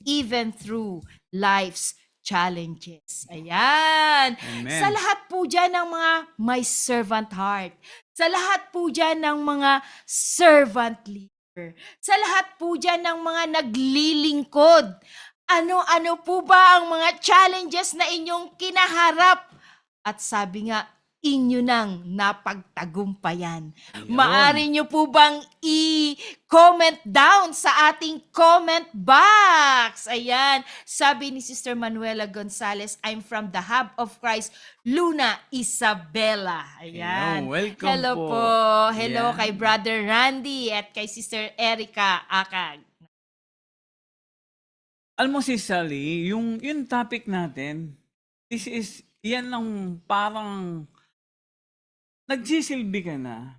even through life's challenges. Ayan. Sa Amen. lahat po dyan ng mga may servant heart, sa lahat po dyan ng mga servant leader, sa lahat po dyan ng mga naglilingkod, ano-ano po ba ang mga challenges na inyong kinaharap? At sabi nga, inyo nang napagtagumpayan. Ayun. Maari nyo po bang i-comment down sa ating comment box? Ayan, sabi ni Sister Manuela Gonzalez, I'm from the Hub of Christ, Luna Isabela. Ayan. Ayun, welcome Hello po. po. Hello Ayan. kay Brother Randy at kay Sister Erica Akag. Alam mo si Sally, yung topic natin, yan ang parang nagsisilbi ka na.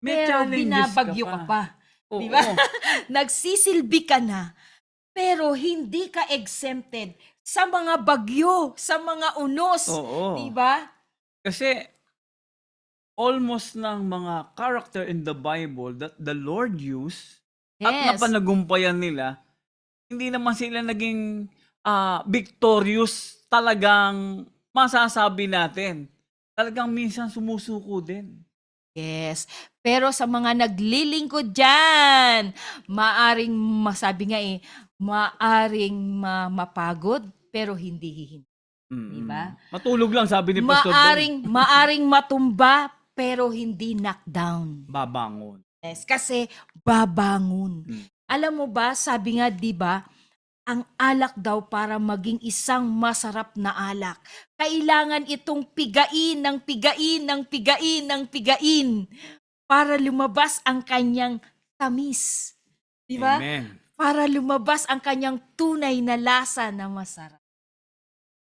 May Pero challenges binabagyo ka pa. Oo. Di ba? Nagsisilbi ka na, pero hindi ka exempted sa mga bagyo, sa mga unos. Oo. Di ba? Kasi almost ng mga character in the Bible that the Lord used at Yes. napanagumpayan nila, hindi naman sila naging victorious, talagang masasabi natin. Talagang minsan sumusuko din. Yes. Pero sa mga naglilingkod dyan, maaring masabi nga maaring mapagod, pero hindi hihinto. Diba? Matulog lang, sabi ni Pastor Dong. Maaring matumba, pero hindi knockdown. Babangon. Yes, kasi babangon. Alam mo ba, sabi nga, di ba, ang alak daw para maging isang masarap na alak, kailangan itong pigain ng pigain ng pigain ng pigain para lumabas ang kanyang tamis. Di ba? Amen. Para lumabas ang kanyang tunay na lasa na masarap.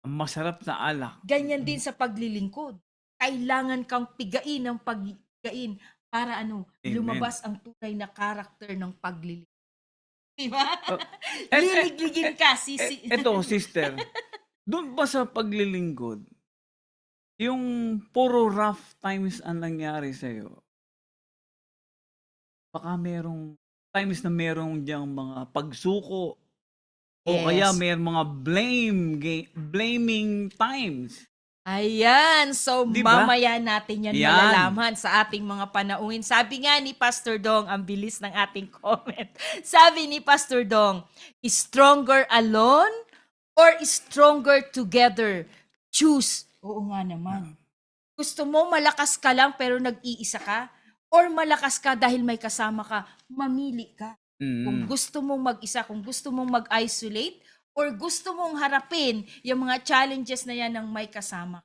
Ang masarap na alak. Ganyan din sa paglilingkod. Kailangan kang pigain ng paggain para Amen. lumabas ang tunay na karakter ng paglilingkod. Diba? Eh, Liligligin ka, sisi. Eto, sister, doon ba sa paglilingkod, yung puro rough times ang nangyari sa'yo, baka merong times na merong diyang mga pagsuko o kaya Yes. may mga blaming times. Ayan, so Di ba? mamaya natin yan Yan. malalaman sa ating mga panauhin. Sabi nga ni Pastor Dong, ang bilis ng ating comment. Sabi ni Pastor Dong, stronger alone or stronger together? Choose. Oo nga naman. Gusto mo malakas ka lang pero nag-iisa ka? Or malakas ka dahil may kasama ka? Mamili ka. Kung gusto mong mag-isa, kung gusto mong mag-isolate, or gusto mong harapin yung mga challenges na yan ng may kasama.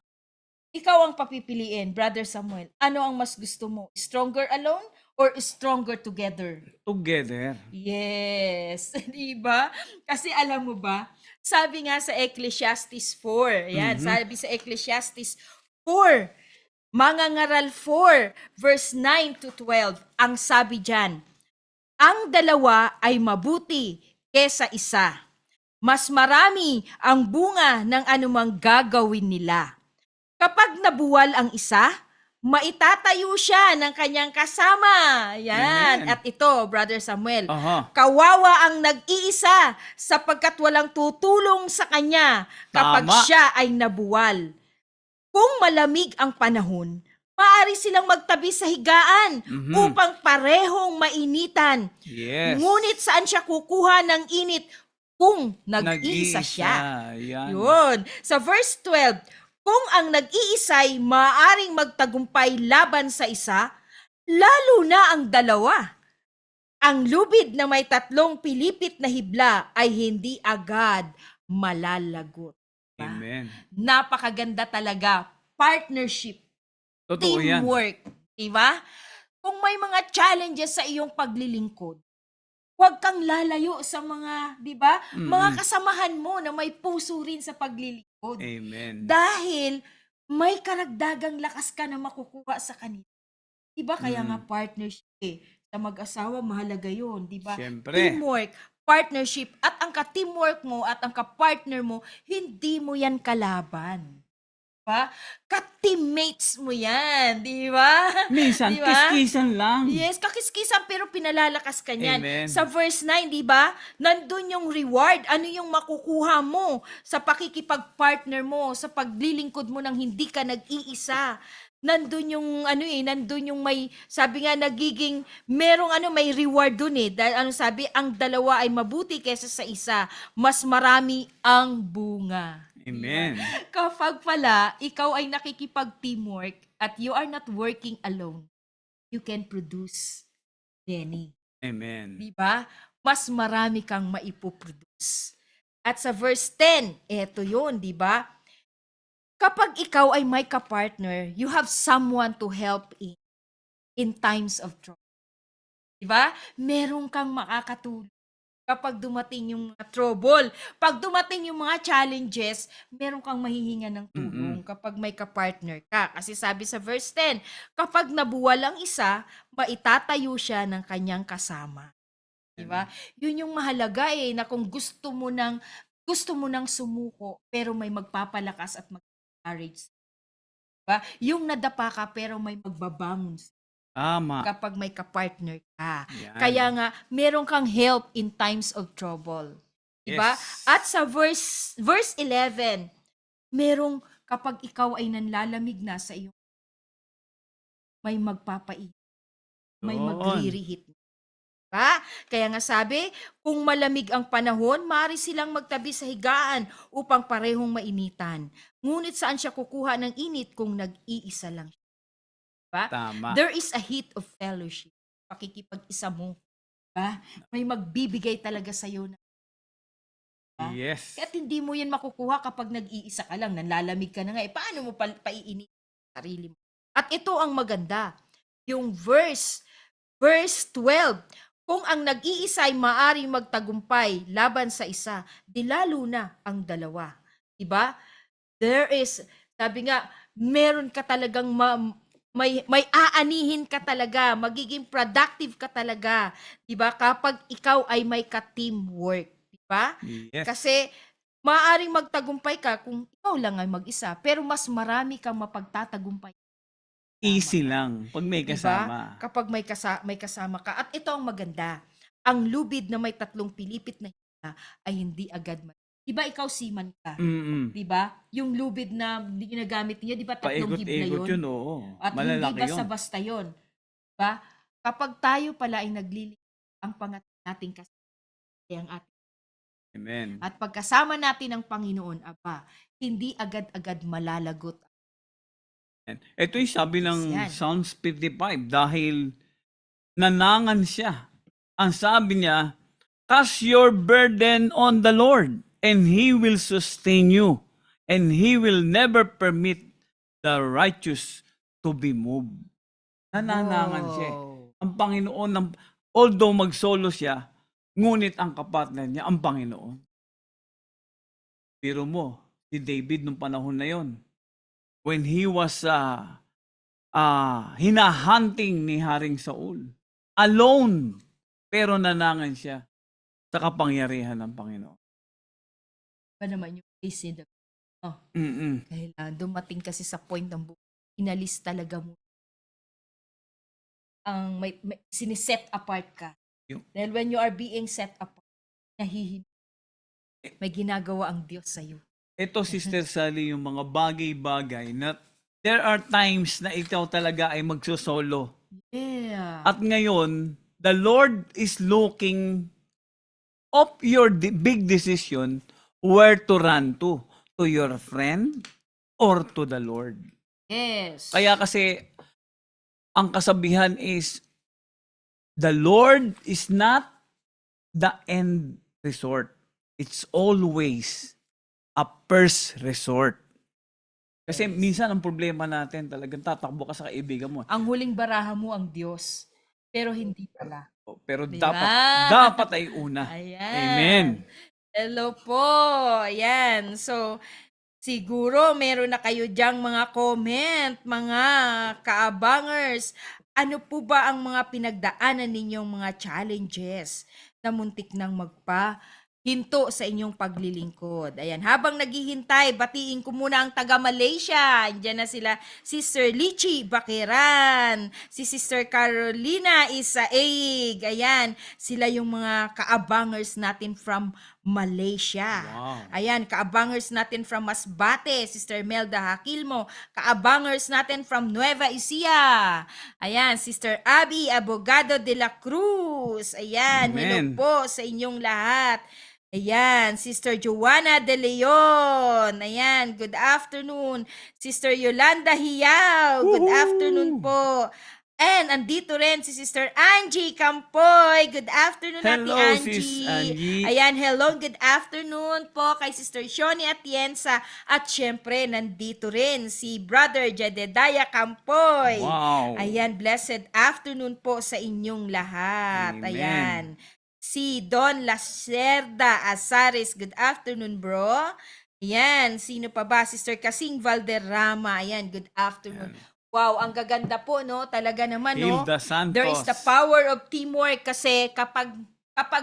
Ikaw ang papipiliin, Brother Samuel. Ano ang mas gusto mo? Stronger alone or stronger together? Together. Yes. Diba? Kasi alam mo ba, sabi nga sa Ecclesiastes 4, yan, sabi sa Ecclesiastes 4, Mangangaral 4, verse 9 to 12, ang sabi dyan, ang dalawa ay mabuti kesa isa. Mas marami ang bunga ng anumang gagawin nila. Kapag nabuwal ang isa, maitatayo siya ng kanyang kasama. Yan. Amen. At ito, Brother Samuel, Aha. kawawa ang nag-iisa sapagkat walang tutulong sa kanya kapag Tama. siya ay nabuwal. Kung malamig ang panahon, maaari silang magtabi sa higaan upang parehong mainitan. Yes. Ngunit saan siya kukuha ng init kung nag-iisa siya? Yan. Yun. Sa verse 12, kung ang nag-iisa'y maaaring magtagumpay laban sa isa, lalo na ang dalawa. Ang lubid na may 3 pilipit na hibla ay hindi agad malalagot. Amen. Napakaganda talaga. Partnership. Totoo yan. Teamwork. Diba? Kung may mga challenges sa iyong paglilingkod, huwag kang lalayo sa mga, di ba? Mga kasamahan mo na may puso rin sa paglilingkod. Amen. Dahil may karagdagang lakas ka na makukuha sa kanila. Di ba? Kaya nga partnership sa mag-asawa, mahalaga yun. Di ba? Siyempre. Teamwork, partnership, at ang ka-teamwork mo at ang ka-partner mo, hindi mo yan kalaban. ba? Ka-teammates mo yan, di ba? Minsan, Di ba? kiskisan lang. Yes, kakiskisan pero pinalalakas ka niyan. Amen. Sa verse 9, di ba? Nandun yung reward. Ano yung makukuha mo sa pakikipag-partner mo, sa paglilingkod mo nang hindi ka nag-iisa. Nandun yung nandun yung may sabi nga nagiging may reward dun eh. Dahil sabi, ang dalawa ay mabuti kaysa sa isa, mas marami ang bunga. Amen. Kapag pala ikaw ay nakikipag-teamwork at you are not working alone, you can produce many. Amen. Di ba? Mas marami kang maipoproduce. At sa verse 10, eto yun, di ba? Kapag ikaw ay may ka-partner, you have someone to help in times of trouble. Di ba? Meron kang makakatulong kapag dumating yung mga trouble. Pag dumating yung mga challenges, meron kang mahihinga ng tulong kapag may ka-partner ka. Kasi sabi sa verse 10, kapag nabuwal ang isa, maitatayo siya ng kanyang kasama. Diba? Yun yung mahalaga na kung gusto mo nang sumuko, pero may magpapalakas at mag-encourage. Diba? Yung nadapa ka, pero may magbabangon Tama. kapag may ka-partner ka. Yan. Kaya nga, meron kang help in times of trouble. Diba? Yes. At sa verse 11, merong kapag ikaw ay nanlalamig na sa iyo, may magpapainit, may Yun. magririhit. Diba? Kaya nga sabi, kung malamig ang panahon, maaari silang magtabi sa higaan upang parehong mainitan. Ngunit saan siya kukuha ng init kung nag-iisa lang siya? Diba? Tama. There is a heat of fellowship. Pakikipag-isa mo. Diba? May magbibigay talaga sa'yo na. Diba? Yes. Kaya't hindi mo yan makukuha kapag nag-iisa ka lang, nanlalamig ka na nga. Paano mo paiinit ang sarili mo? At ito ang maganda. Yung verse 12, kung ang nag-iisa ay maaring magtagumpay laban sa isa, di lalo na ang dalawa. Diba? Sabi nga, meron ka talagang may aanihin ka talaga, magiging productive ka talaga, 'di ba? Kapag ikaw ay may ka-teamwork, 'di ba? Yes. Kasi maaaring magtagumpay ka kung ikaw lang ay mag-isa, pero mas marami kang mapagtatagumpay. Easy lang pag may Diba? kasama. Kapag may kasama ka. At ito ang maganda. Ang lubid na may 3 pilipit na hita ay hindi agad Diba ikaw seaman ka? Mm. Diba? Yung lubid na ginagamit niya, diba 3 hib na Paikot-ikot yun? yun, oo. At hindi Malalaki yun. basta-basta yun. Diba? Kapag tayo pala ay ang pangat nating kasama ang ating. Amen. At pagkasama natin ang Panginoon, hindi agad-agad malalagot. Ito yung sabi ng Yan. Psalms 55 dahil nanangan siya. Ang sabi niya, cast your burden on the Lord and He will sustain you and He will never permit the righteous to be moved. Nananangan siya. Ang Panginoon, although mag-solo siya, ngunit ang kapatner niya, ang Panginoon. Pero mo, si David nung panahon na yon, when he was hinahunting ni Haring Saul, alone, pero nanangan siya sa kapangyarihan ng Panginoon. Ba naman yung case ni David? Kailangan dumating kasi sa point ng buhay, inalis talaga mo. Ang may siniset apart ka. Dahil when you are being set apart, may ginagawa ang Diyos sa'yo. Ito, Sister Sally, yung mga bagay-bagay na there are times na ikaw talaga ay magsosolo. Yeah. At ngayon, the Lord is looking of your big decision where to run to your friend or to the Lord. Yes. Kaya kasi, ang kasabihan is, the Lord is not the end resort. It's always a first resort. Kasi minsan ang problema natin, talagang tatakbo ka sa kaibigan mo. Ang huling baraha mo ang Diyos, pero hindi pala. Pero Diba? dapat ay una. Ayan. Amen. Hello po. Ayan. So, siguro meron na kayo diyang mga comment, mga kaabangers. Ano po ba ang mga pinagdaanan ninyong mga challenges na muntik nang hinto sa inyong paglilingkod. Ayan, habang naghihintay, batiin ko muna ang taga Malaysia. Andiyan na sila, Sister Lichi Bakiran, si Sister Carolina Isaig. Ayan, sila yung mga kaabangers natin from Malaysia. Wow. Ayan, kaabangers natin from Masbate, Sister Melda Hakilmo, kaabangers natin from Nueva Ecija. Ayan, Sister Abby Abogado de la Cruz. Ayan, hello Amen. po sa inyong lahat. Ayan, Sister Joanna De Leon. Ayan, good afternoon. Sister Yolanda Hiyaw, good Woohoo! afternoon po. And andito rin si Sister Angie Campoy. Good afternoon, Hello, Ate Sis Angie. Angie. Ayan, hello, good afternoon po kay Sister Shoni Atienza. At syempre, nandito rin si Brother Jedediah Campoy. Wow. Ayan, blessed afternoon po sa inyong lahat. Amen. Ayan. Si Don Lacerda Azares, good afternoon, bro. Ayan, sino pa ba? Sister Kasing Valderrama. Ayan, good afternoon. Ayan. Wow, ang gaganda po, no? Talaga naman, no? Hilda Santos. There is the power of teamwork kasi kapag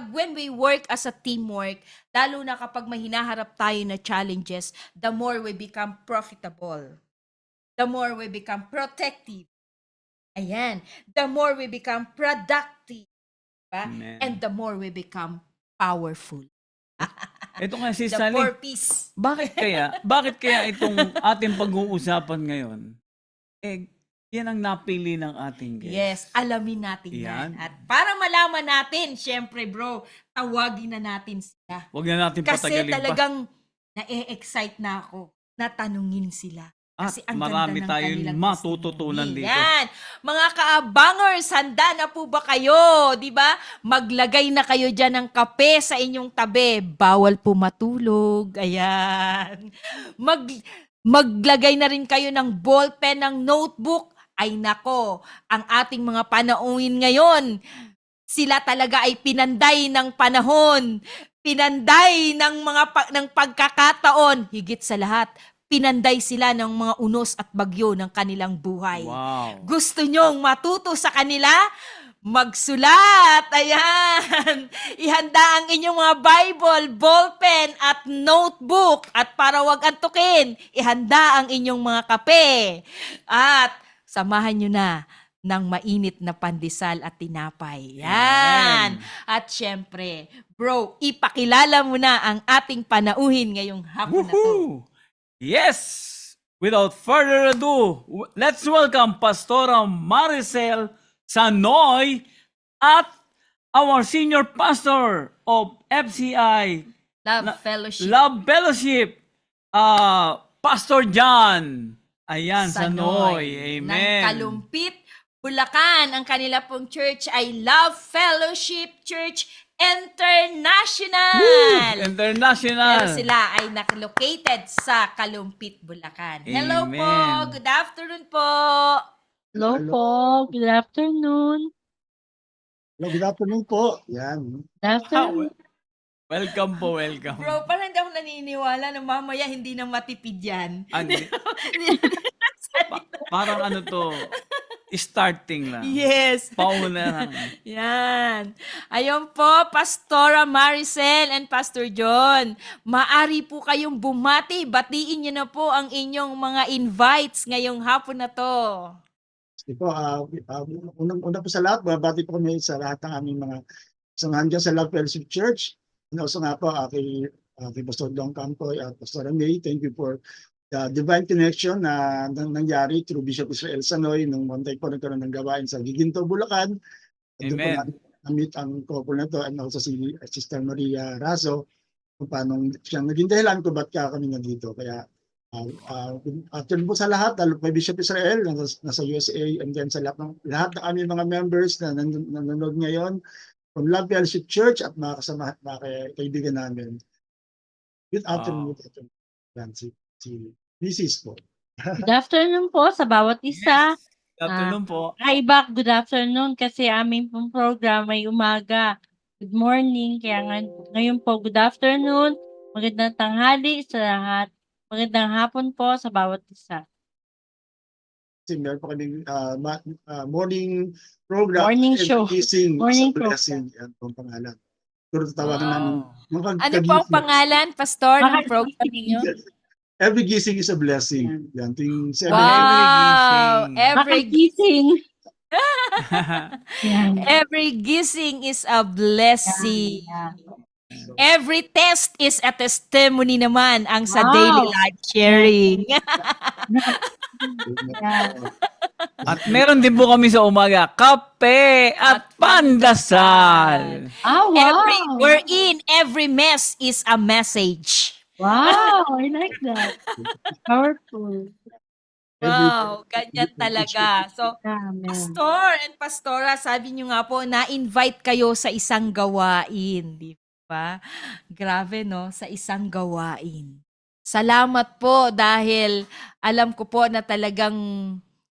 when we work as a teamwork, lalo na kapag may hinaharap tayo na challenges, the more we become profitable. The more we become protective. Ayan. The more we become productive. Diba? Amen. And the more we become powerful. Ito nga, Sis The Sally, four P's. bakit kaya itong ating pag-uusapan ngayon, yan ang napili ng ating guest. Yes, alamin natin yan. Yan. At para malaman natin, syempre bro, tawagin na natin sila. Huwag na natin Kasi patagalin pa. talagang na-excite na ako na tanungin sila. At Kasi ang marami ganda ng tayong kanilang matututunan testimony. dito. Yan. Mga kaabangers, handa na po ba kayo? Di ba? Maglagay na kayo dyan ng kape sa inyong tabi. Bawal po matulog. Ayan. Maglagay na rin kayo ng ballpen, ng notebook. Ay nako, ang ating mga panauhin ngayon, sila talaga ay pinanday ng panahon. Pinanday ng ng pagkakataon. Higit sa lahat, pinanday sila ng mga unos at bagyo ng kanilang buhay. Wow. Gusto nyong matuto sa kanila? Magsulat! Ayan! Ihanda ang inyong mga Bible, ballpen at notebook. At para wag antukin, ihanda ang inyong mga kape. At samahan nyo na ng mainit na pandesal at tinapay. Yan! Amen. At syempre, bro, ipakilala mo na ang ating panauhin ngayong hapon na to. Woohoo! Yes! Without further ado, let's welcome Pastora Maricel Sanoy at our senior pastor of FCI Love Fellowship. Love Fellowship, Pastor John. Ayan, Sanoy. Ng Amen. Kalumpit, Bulacan. Ang kanila pong church ay Love Fellowship Church International. Woo! International. Pero sila ay located sa Kalumpit, Bulacan. Hello po. Amen. Good afternoon po. Hello po, good afternoon. Hello, good afternoon po. Yan. Good afternoon. Welcome po, welcome. Bro, parang hindi ako naniniwala na mamaya hindi na matipid yan. Parang ano to, starting lang. Yes. Pauna lang. Yan. Ayun po, Pastora Maricel and Pastor John. Maari po kayong bumati. Batiin niyo na po ang inyong mga invites ngayong hapon na to. Sige po, unang-una po sa lahat, babati po kami sa lahat ng aming mga samahan dyan sa Love Fellowship Church. And also nga po, kay Pastor Dong Campoy at Pastor May, thank you for the divine connection na nangyari through Bishop Israel Sanoy nung one time po nagkaroon ng gawain sa Giginto, Bulacan. At doon po Amen. na-meet ang couple na to and also si Sister Maria Razo kung paano siyang naging dahilan kung ba't kami nandito. Kaya after po sa lahat, lalo kay Bishop Israel nasa USA and then sa lahat ng aming mga members na nanonood ngayon from Love Fellowship Church at mga kasama, mga kaibigan namin. Good afternoon. Yan, si Mrs. po. Good afternoon po sa bawat isa. Good afternoon po. Kaiba, good afternoon kasi aming pong program ay umaga. Good morning. Kaya ngayon po, good afternoon. Magandang tanghali sa lahat. Magandang hapon po sa bawat isa. Kasi meron pa kaming morning program. Morning show. Blessing, Morning blessing. Yan po ang pangalan. Pero tatawagan namin. Wow. Ano po ang pangalan, Pastor, ng program ninyo? Every gising is a blessing. Yan, ting 7 Wow! Makagising. Yan. Every gising is a blessing. Yan. Every test is a testimony naman ang sa Wow. daily life sharing. At meron din po kami sa umaga, kape at pandasal. Ah, wow. Every mess is a message. Wow, I like that. Powerful. Wow, ganyan talaga. So, Amen. Pastor and Pastora, sabi niyo nga po, na-invite kayo sa isang gawain, di ba? Grabe, no? Sa isang gawain. Salamat po dahil alam ko po na talagang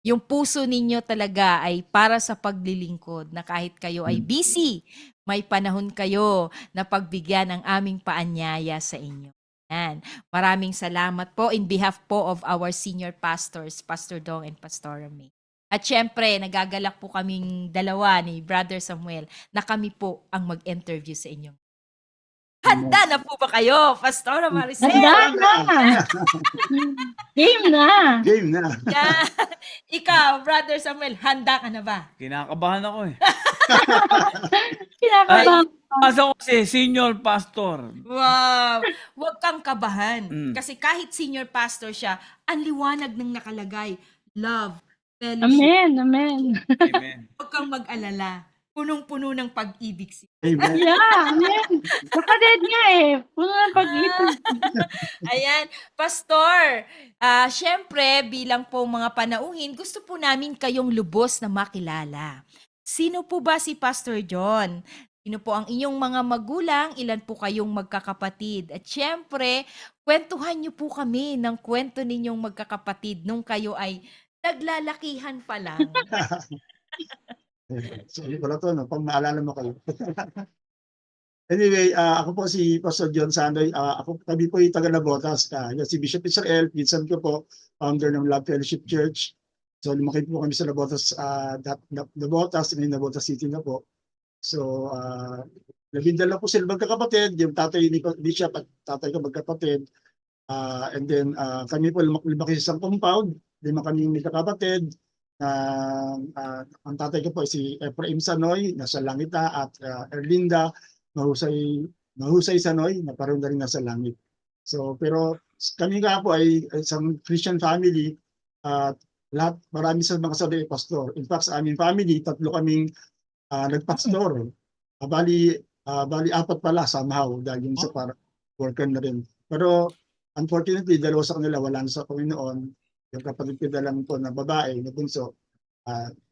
yung puso ninyo talaga ay para sa paglilingkod na kahit kayo ay busy, may panahon kayo na pagbigyan ng aming paanyaya sa inyo. Yan. Maraming salamat po in behalf po of our senior pastors, Pastor Dong and Pastora May. At syempre, nagagalak po kaming dalawa ni Brother Samuel na kami po ang mag-interview sa inyo. Handa na po ba kayo, Pastora Maricel? Handa na! Game na! Game na. Yan. Ikaw, Brother Samuel, handa ka na ba? Kinakabahan ako eh. Kinakabahan. Asa ko si senior pastor. Wow! Huwag kang kabahan. Mm. Kasi kahit senior pastor siya, ang liwanag ng nakalagay, love, fellowship. Amen, amen. Amen. Huwag kang mag-alala. Punong-puno ng pag-ibig si Amen. Yeah, amen. Nakaded nga eh. Puno ng pag-ibig. Ayan, Pastor, syempre bilang po mga panauhin, gusto po namin kayong lubos na makilala. Sino po ba si Pastor John? Sino po ang inyong mga magulang? Ilan po kayong magkakapatid? At syempre, kwentuhan niyo po kami ng kwento ninyong magkakapatid nung kayo ay naglalakihan pa lang. So, yun pala to, no? Pag maalala mo kayo. Anyway, ako po si Pastor John Sanoy. Kami po yung taga Nabotas. Yan si Bishop Israel, pinsan ko po, founder ng Love Fellowship Church. So, lumaki po kami sa Nabotas, Nabotas, ngayon Nabotas City na po. So, labindala po sila magkakapatid, yung tatay ni Bishop at tatay ko magkapatid. And then, kami po lumaki sa isang compound, 5 kami magkakapatid. Ang tatay ko po si Ephraim Sanoy, nasa Langita, at Erlinda, mahusay Sanoy, na parang na rin nasa langit. So, pero kami nga po ay isang Christian family, at marami sa mga sabi pastor. In fact, sa aming family, 3 kaming nagpastor. Bali 4 pala somehow, dahil yung sa para worker na rin. Pero unfortunately, 2 sa kanila wala na sa Panginoon. Yung kapatid ko na lang po na babae, na bunso,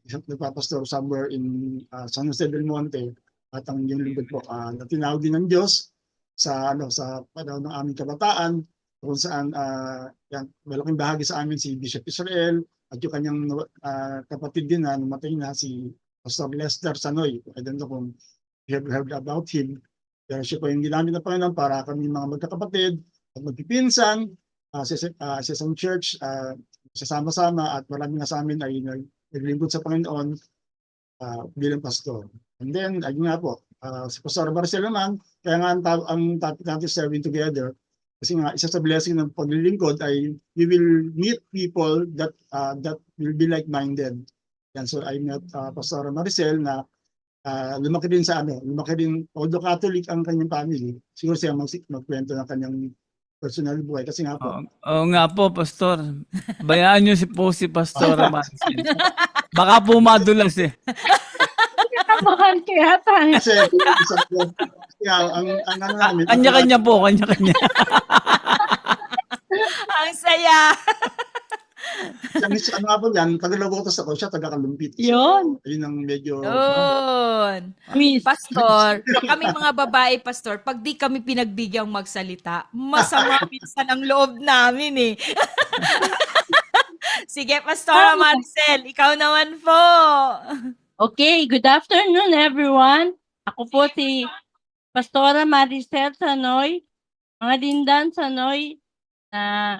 nagpapastor somewhere in San Jose del Monte. At ang yung lingkod po, na tinawag din ng Diyos sa panahon ng aming kabataan, kung saan malaking bahagi sa amin si Bishop Israel at yung kanyang kapatid din na namatay na si Pastor Lester Sanoy. I don't know kung you have heard about him. Pero siya po yung ginamit ng Panginoon para kami mga magkakapatid at magpipinsan sa isang church, sasama-sama, at marami nga sa amin ay naglingkod sa Panginoon bilang pastor. And then, ayun nga po, si Pastor Marcel naman, kaya nga ang topic natin serving together, kasi nga isa sa blessing ng paglilingkod ay we will meet people that will be like-minded. Yan, so I met Pastor Maricel na lumaki din, although Catholic ang kanyang family, siguro siya magkwento ng kanyang personal buhay. Kasi nga po. Oo nga po, Pastor. Bayaan niyo si Pastor Marcel. Baka po madulas eh. Kinakabahan kaya tayo. Kasi ang ano namin. Kanya-kanya po, kanya-kanya. Ang saya! Ano nga po yan, taga-Nabotas ako, siya taga-Kalumpit. Yun. Ayun ang medyo. Yun. Miss. Pastor, kami mga babae, Pastor, pag di kami pinagbigyan magsalita, masama minsan ang loob namin eh. Sige, Pastora Marcel, ikaw naman po. Okay, good afternoon everyone. Ako po si Pastora Maricel Sanoy, mga Dindan Sanoy, na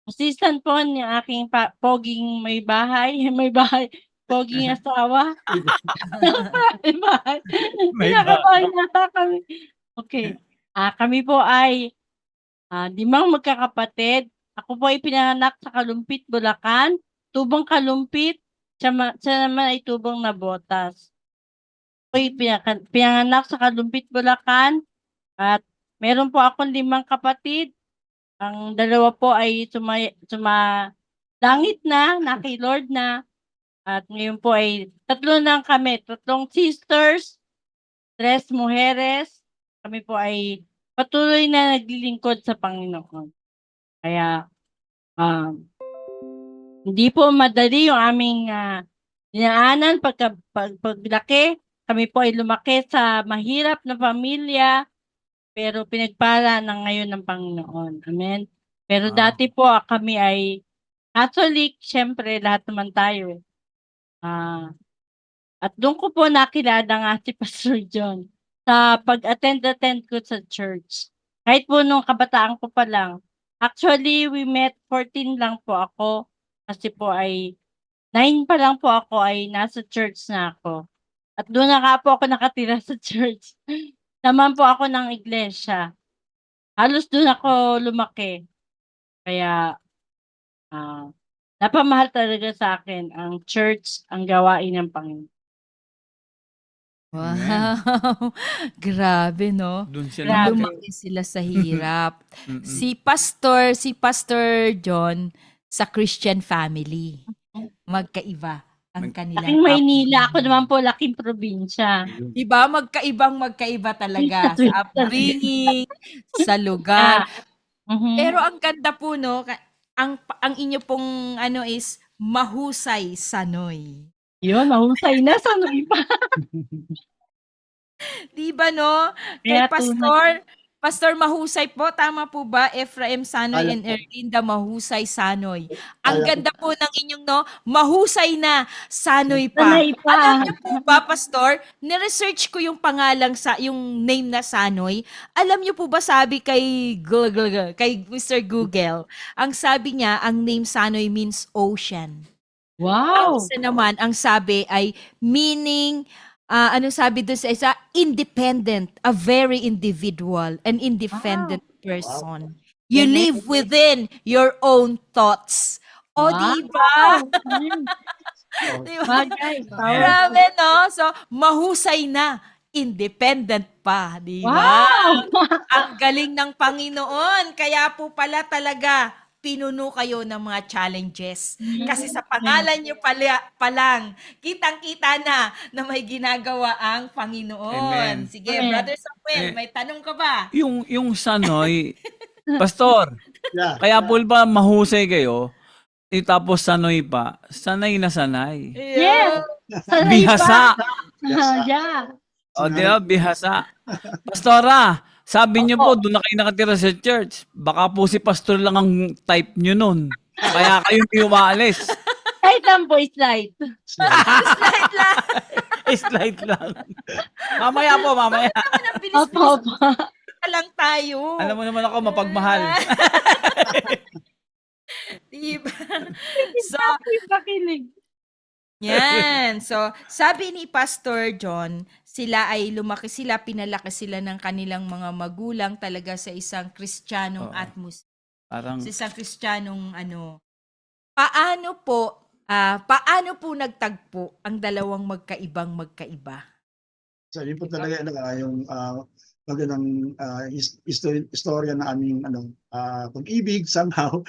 assistant po ni aking poging may bahay, poging asawa. May Kinakabahan yata kami. Okay. Kami po ay 5 magkakapatid. Ako po ay pinanganak sa Kalumpit, Bulacan. Tubong Kalumpit. Siya naman ay tubong Nabotas. Ako ay pinanganak sa Kalumpit, Bulacan. At meron po akong 5 kapatid. Ang 2 po ay langit na kay Lord na. At ngayon po ay 3 lang kami. 3 sisters, 3 mujeres. Kami po ay patuloy na naglilingkod sa Panginoon. Kaya, hindi po madali yung aming dinaanan paglaki. Kami po ay lumaki sa mahirap na pamilya, pero pinagpala ng ngayon ng Panginoon. Amen. Pero Wow. dati po kami ay Catholic, syempre lahat naman tayo. At doon ko po nakilala nga si Pastor John sa pag-attend ko sa church. Kahit po nung kabataan ko pa lang. Actually, we met 14 lang po ako. Kasi po ay 9 pa lang po ako ay nasa church na ako. At doon na nga po ako nakatira sa church. Naman po ako ng iglesia. Halos doon ako lumaki. Kaya, napamahal talaga sa akin ang church, ang gawain ng Panginoon. Wow. Grabe, no? Doon siya Grabe. Lumaki sila sa hirap. Mm-mm. Si Pastor John sa Christian family. Magkaiba ang kanilang Laking Maynila, ako naman po laking probinsya. Diba? Magkaiba talaga sa upbringing, sa lugar. Mhm. Pero ang ganda po, no? Ang inyo pong is mahusay sanoy. Yun, mahusay na sa pa. Di ba, no? Kay Kaya Pastor Mahusay po, tama po ba? Ephraim Sanoy Kaya and po. Erlinda Mahusay Sanoy. Ang Kaya po. ganda po ng inyong, no? Mahusay na Sanoy pa. Sanay pa. Alam niyo po ba, Pastor? Niresearch ko yung pangalang yung name na Sanoy. Alam niyo po ba sabi kay Mr. Google, ang sabi niya, ang name Sanoy means ocean. Ang Wow. isa naman, ang sabi ay meaning, ano sabi doon sa isa? Independent, a very individual, an independent person. You Galing. live within your own thoughts. O, Wow. di ba? Oh, Di ba? Bagay. Grabe, no? So, mahusay na. Independent pa, di ba? Wow. Ang galing ng Panginoon. Kaya po pala talaga, pinuno kayo ng mga challenges. Kasi sa pangalan niyo pa lang, kitang-kita na may ginagawa ang Panginoon. Amen. Sige, Amen. Brother Samuel, may tanong ka ba? Yung Sanoy, Pastor, yeah. kaya po ba mahusay kayo, tapos Sanoy pa, sanay na sanay. Yes. Sanay Bihasa. pa. Yeah. O, di ba? Bihasa. Pastora, sabi niyo po, doon na kayo nakatira sa church. Baka po si pastor lang ang type niyo nun. Kaya kayo hindi umaalis. Kahit lang po slide. Slide lang. Slide lang. Mamaya po, mamaya. Ang bilis Opo. na lang tayo. Alam mo naman ako, mapagmahal. Diba? So, Pakilig. yan. So, sabi ni Pastor John, lumaki sila, pinalaki sila ng kanilang mga magulang talaga sa isang Kristiyanong Oo. atmosphere. Parang, Sa isang Kristiyanong paano po nagtagpo ang dalawang magkaiba? So yun po talaga yung magandang istorya na aming pag-ibig somehow.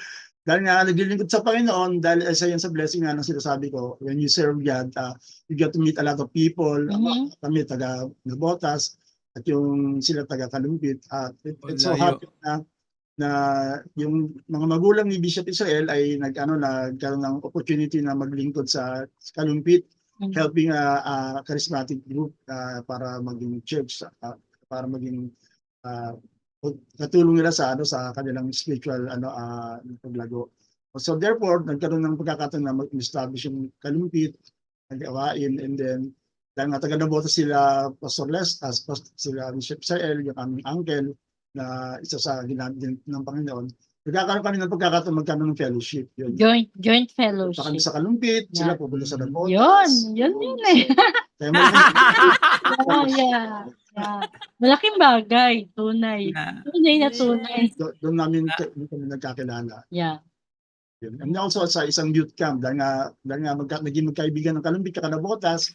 Dahil nga naglilingkod sa Panginoon, dahil isa yan sa blessing nga ng sinasabi ko, when you serve God, you get to meet a lot of people. Mhm. Kami taga Nabotas at yung sila taga Kalumpit. It's so Layo. happy na yung mga magulang ni Bishop Israel ay nagkaroon ng opportunity na maglingkod sa Kalumpit, Mhm. helping a charismatic group para maging church, para maging katulong nila sa kanilang spiritual paglago. So therefore, nagkaroon ng pagkakataon na mag-establish yung Kalumpit, nag-awain, and then dahil nga taga Nabotas sila Pastor Les, sila Bishop Israel, yung aming uncle na isa sa ginamit ng Panginoon. nagkakaroon kami ng pagkakataon magkaroon ng fellowship. Yun. Joint Punta kami fellowship. sa Kalumpit, sila Yeah. pupunta sa Dakotas. Yun eh. Kaya malaking Oh, yeah. Malaking bagay, tunay. Tunay na tunay. doon namin kami nagkakilala. Yeah. Yun. And also sa isang youth camp, dahil nga naging magkaibigan ng Kalumpit at Nabotas,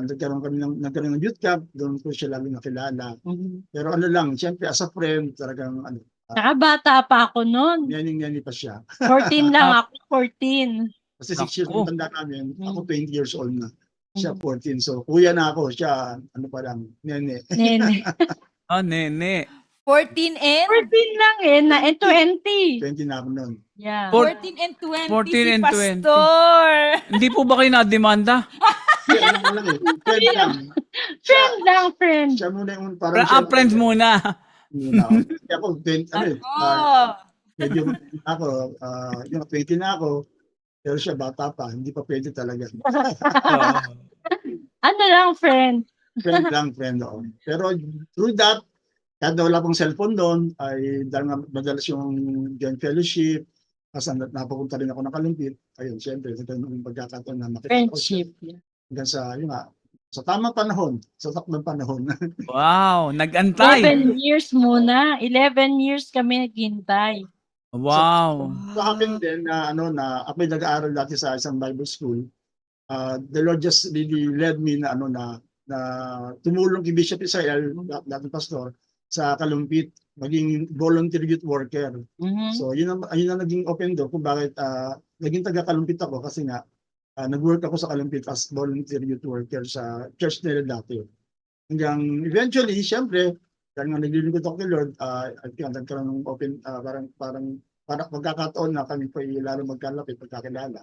nagkaroon ng youth camp, doon ko siya lalo nakilala. Mhm. Pero ano lang, siyempre as a friend, talagang Saka bata pa ako noon. nyaning-nyani pa siya. 14 lang ako, 14. Kasi 6 years Naku. yung tanda namin, ako 20 years old na. Siya 14, so kuya na ako, siya ano pa lang, nene. Nene. Ah, nene. 14 and 14 lang eh, na 20. 20 na ako noon. Yeah. 14 and 20 14 si and 20. Pastor. Hindi po ba kayo na-demanda? Kaya ano lang eh, friend lang. Friend lang, friend. Siya muna yung parang Friends muna. Kaya ako, Oh. medyo ako, yung 20 na ako, pero siya bata pa, hindi pa pwede talaga. Ano lang, friend. Friend ako. Pero through that, kahit na wala pong cellphone doon, ay dahil nga madalas yung joint fellowship, kasi napapunta rin ako ng Kalumpit, ayun, siyempre, nagkaroon ng pagkakataon na makita ko siya Friendship. Yeah. hanggang sa, yun nga, sa tamang panahon, sa takdang panahon. Wow, nag-antay. 11 years muna. 11 years kami naghintay. Wow. So akin din na ako'y nag-aaral dati sa isang Bible school. The Lord just really led me na na tumulong kay Bishop Israel, dating pastor, sa Kalumpit, maging volunteer youth worker. Mhm. So yun ang naging open door kung bakit naging taga-Kalumpit ako kasi nga nag-work ako sa Kalumpit as volunteer youth worker sa church nila dati. Hanggang eventually, siyempre, dahil nga naglilingkod ako kay Lord, nagkaroon ng open, parang magkakataon na kami pa lalo magkalapit, magkakilala.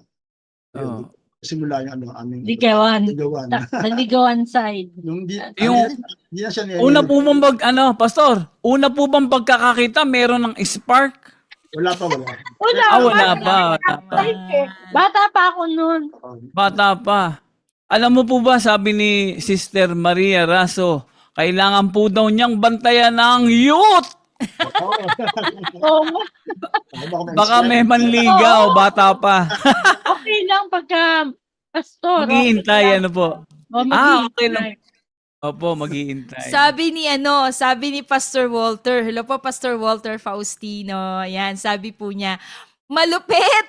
Oh. Simula yung aming Ligawan. ligawan. Sa ligawan side. Yung- Hindi na siya Una po bang Pastor, una po bang pagkakakita meron ng spark? wala. Wala pa. Bata pa ako noon. Bata pa. Alam mo po ba, sabi ni Sister Maria Raso, kailangan po daw niyang bantayan ng youth. Oo, Baka may manligaw, bata pa. okay lang pagka pastor. Maghihintay, ano po. Okay lang. Maghihintay. Opo, maghihintay. Sabi ni Pastor Walter, hello po Pastor Walter Faustino. Yan, sabi po niya, malupit,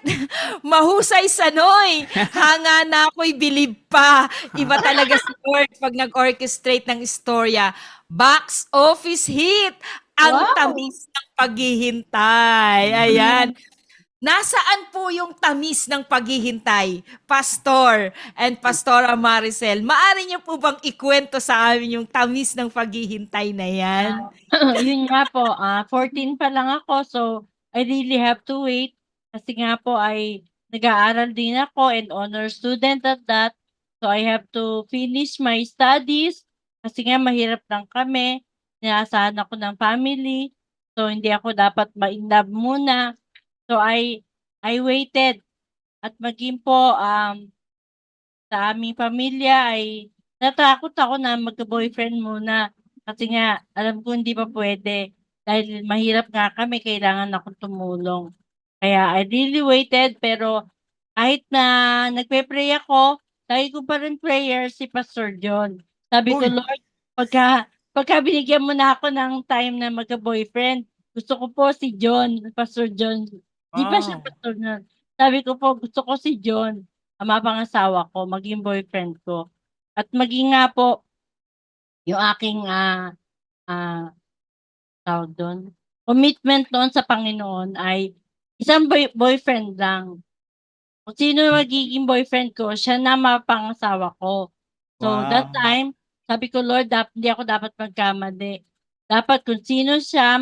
mahusay sa noy, hanga na ako'y bilib pa. Iba talaga si Lord pag nag-orchestrate ng istorya. Box office hit, ang Wow. tamis ng paghihintay. Ayan. Nasaan po yung tamis ng paghihintay, Pastor and Pastora Maricel? Maaari niyo po bang ikwento sa amin yung tamis ng paghihintay na yan? Yun nga po, 14 pa lang ako, so I really have to wait. Kasi nga po ay nag-aaral din ako and honor student at that. So I have to finish my studies. Kasi nga mahirap lang kami. Inaasahan ako ng family. So hindi ako dapat ma-inlove muna. So I waited. At maging po sa aming pamilya ay natakot ako na magka-boyfriend muna. Kasi nga, alam ko hindi pa pwede. Dahil mahirap nga kami, kailangan akong tumulong. Kaya I really waited, pero kahit na nagpe-pray ako, lagi ko pa rin prayer si Pastor John. Sabi ko, Uy. Lord, pagka binigyan mo na ako ng time na magka-boyfriend, gusto ko po si John, Pastor John. Di ba siya Pastor John? Sabi ko po, gusto ko si John, ang mapangasawa ko, maging boyfriend ko. At maging nga po, yung aking tawag doon, commitment doon sa Panginoon ay isang boyfriend lang. Kung sino magiging boyfriend ko, siya na mapangasawa ko. So Wow. that time, sabi ko, Lord, hindi ako dapat magkamali. Dapat kung sino siya,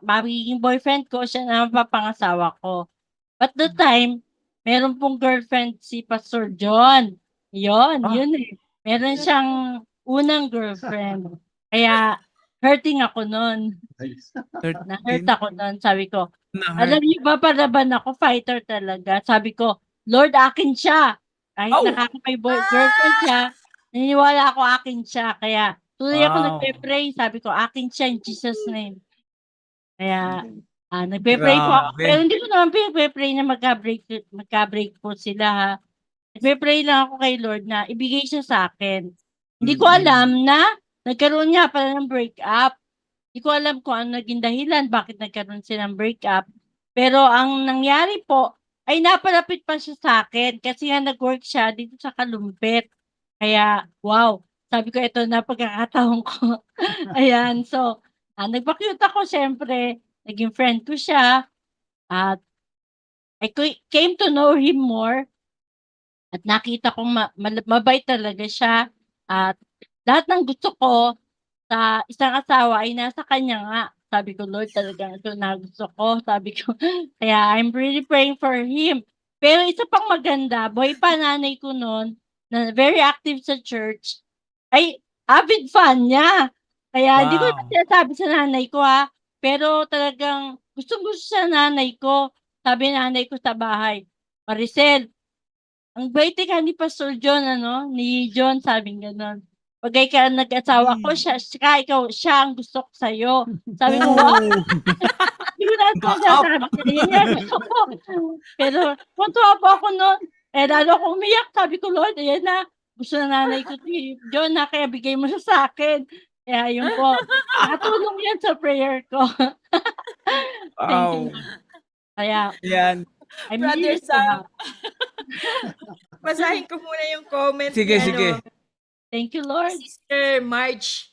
magiging boyfriend ko, siya na mapapangasawa ko. But the time, meron pong girlfriend si Pastor John. Yun eh. Meron siyang unang girlfriend. Kaya, hurting ako nun. Na-hurt ako nun. Sabi ko, alam niyo ba, paraban ako, fighter talaga. Sabi ko, Lord, akin siya. Kahit Oh! nakakapay girlfriend siya, naniniwala ako akin siya. Kaya, tuloy ako Wow. nagpe-pray. Sabi ko, akin siya in Jesus' name. Kaya, Nagpe-pray po ako, Grabe. pero hindi ko naman pinagpe-pray na magka-break po sila, ha. Nagpe-pray lang ako kay Lord na ibigay siya sa'kin. Hindi ko alam na nagkaroon nga pala ng breakup. Hindi ko alam kung ano naging dahilan bakit nagkaroon sila ng breakup. Pero ang nangyari po ay napalapit pa siya sa'kin kasi nga nag-work siya dito sa Kalumpit. Kaya, wow! Sabi ko, "Eto na pagkakataon ko." Ayan, so, nagpa-cute ako siyempre, naging friend ko siya at I came to know him more at nakita kong mabait talaga siya at lahat ng gusto ko sa isang asawa ay nasa kanya nga. Sabi ko, "Lord, talagang ito na gusto ko." Sabi ko, kaya I'm really praying for him. Pero isa pang maganda, buhay pa nanay ko nun, na very active sa church, ay avid fan niya. Kaya hindi ko naman Wow. sinasabi sa nanay ko, pero talagang gustong-gusto sa nanay ko. Sabi ng nanay ko sa bahay, "Maricel, ang bait ka ni Pastor John ano, ni John," sabing gano'n. "Pagka ikaw nag-asawa ko siya ang gusto ko sa'yo." Sabi ko, "Wow!" Oh, Hindi ko naman sinasabi na yun nga gusto ko. Pero tuwang-tuwa po ako nun, lalo akong umiyak. Sabi ko, "Lord, ayan na, gusto na nanay ko si John na kaya bigay mo siya sa'kin." Kaya yun po, nakatulong yan sa prayer ko. Thank you, wow. Lord. Kaya Yan. I'm Brother really so Sam, happy. basahin ko muna yung comment Sige, ni sige. Thank you, Lord. Sister Marge,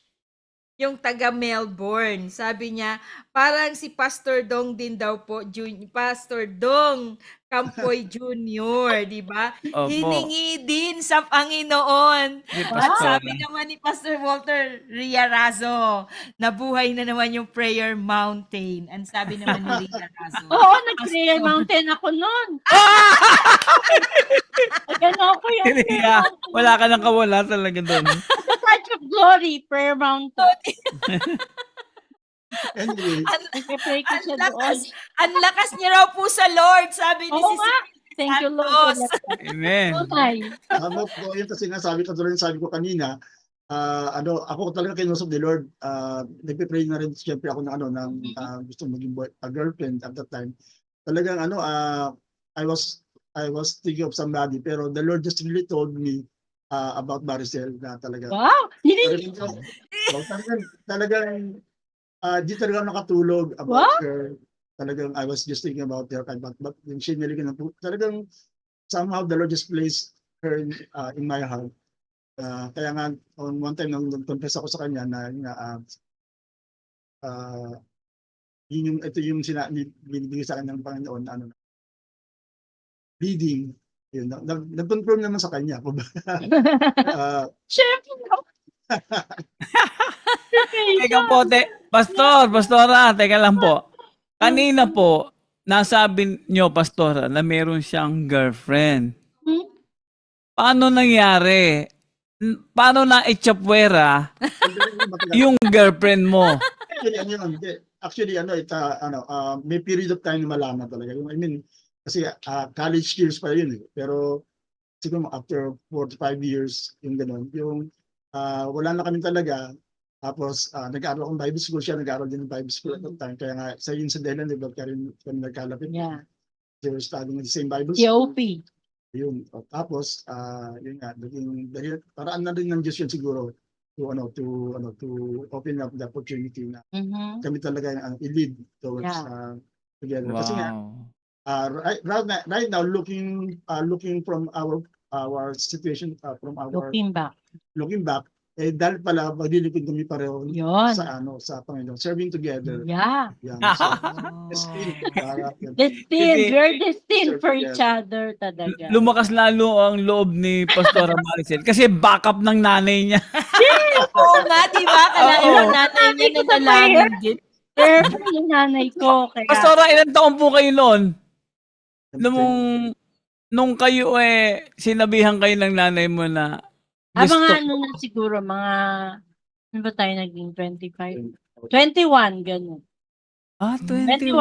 yung taga Melbourne. Sabi niya, parang si Pastor Dong din daw po, Pastor Dong Campoy Jr., di ba? Opo. Hiningi din sa Panginoon. Si At Pastora. sabi naman ni Pastor Walter Riarazo, nabuhay na naman yung prayer mountain. Ang sabi naman ni Riarazo. Oo, nag-prayer mountain ako nun. Nag-ano ako yung prayer Kaya, mountain. wala ka nang kawala talaga doon. Sa Church of Glory, prayer mountain. Anyway, Nagpe-pray ko Ang siya doon. lakas, ang lakas niya raw po sa Lord, sabi ni Oo Sister nga. Thank you, Lord. Santos. Amen. Tunay. tama po yun kasi nga sabi ko kanina, ako talaga kinusap ni Lord, nagpe-pray na rin siyempre ako ng gusto maging girlfriend at that time. Talagang I was thinking of somebody, pero the Lord just really told me about Maricel na talaga. Wow! Hindi. Talagang di talaga nakatulog about her. Talagang I was just thinking about her, but yung sinili ko na po, talagang somehow the Lord just placed her in my heart. Kaya nga, on one time, nung nag-confess ako sa kanya na ito yung binibigay sa akin ng Panginoon, leading, yun, nag-confirm naman sa kanya. Siyempre. Teka po, Pastora, teka lang po. Kanina po, nasabi nyo, Pastora, na meron siyang girlfriend. Paano nangyari? Paano na itsapwera yung girlfriend mo? Actually, may period of time na malaman talaga. I mean, kasi college years pa yun eh. Pero siguro after 45 years, yung gano'n, yung wala na kami talaga. Tapos nag-aaral akong Bible school, siya nag-aaral din ng Bible school at that time. Kaya nga, sa yun sa Delan, di ba, kami nagkalapit. Yeah. They were studying in the same Bible school. COP. Yun. Tapos, yun nga, dahil paraan na rin ng Diyos yun siguro to open up the opportunity na kami talaga i-lead towards together. Kasi nga, right now, looking from our situation, from our Looking back. dahil pala maglilipid kami pareho Yun. sa Panginoon, serving together. Yeah. Yan. Destined. We're destined for each other talaga. Lumakas lalo ang loob ni Pastora Maricel kasi backup ng nanay niya. Oo nga, di ba? Kalain Oo. ng nanay niya na nalangin din. Pero yung nanay ko. Kaya, Pastora, ilang taon po kayo noon? Nung kayo sinabihan kayo ng nanay mo na mga ano na siguro, ano ba tayo naging 25? 21, ganun. 21.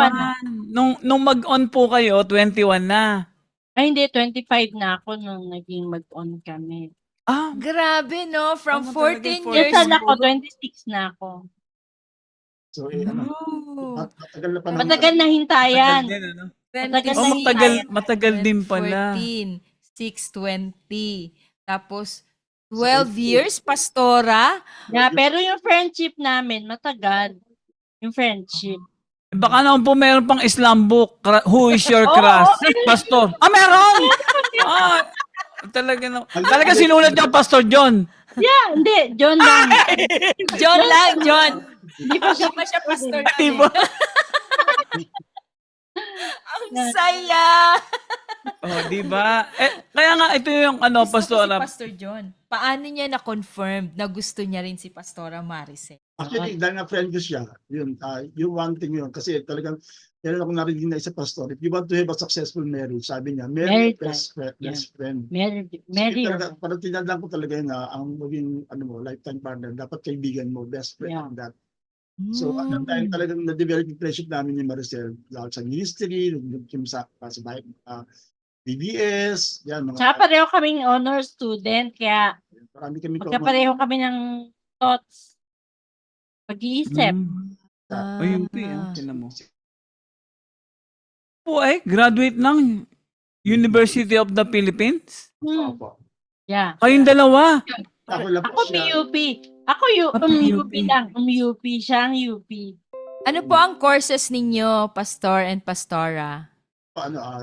21 Nung mag-on po kayo, 21 na. Ay, hindi, 25 na ako nung naging mag-on kami. Grabe, no? From Ano talaga, 14 years Yes, ako, old. 26 na ako. So, Matagal na panahon. Matagal na hintayan. Matagal din, ano? Matagal Oh, na matagal din pala. 14, 620. Tapos, 12 years, Pastora. Yeah, pero yung friendship namin, matagal. Yung friendship. Baka naman po meron pang Islam book. Who is your Oo, crush? Pastor. Meron! Talaga sinulat niyo, Pastor John. Yeah, hindi. John lang. John lang, John. Hindi pa siya Hindi pa siya pastor Di nun ba? Ang saya. Oh, di ba? Kaya nga, ito yung ano, Gusto ko Pastora. si Pastor John. Paano niya na-confirm na gusto niya rin si Pastora Maricel? Actually, dahil nga friend ko siya, yun, yung one thing yun, kasi talagang, kailan ako narinig na isa pastor, if you want to have a successful marriage, sabi niya, marry Married best friend. Mary. Talaga, parang tinadlan ko talaga yun na ang maging lifetime partner, dapat kaibigan mo, best friend. Yeah. That. So, at that time talagang na-develop yung friendship namin ni Maricel, dahil sa ministry, nag-kim sa BBS, yan, mga, Tsaka pareho kaming honor student, kaya marami kami magkapareho kami ng thoughts. Pag-iisip. Oh, yung tinan mo. Po graduate ng University of the Philippines. Opo. Yeah. Kayong dalawa. Ako lang po Ako siya. PUP. Ako UP lang. UP. Siya ang UP. Ano po ang courses ninyo, Pastor and Pastora?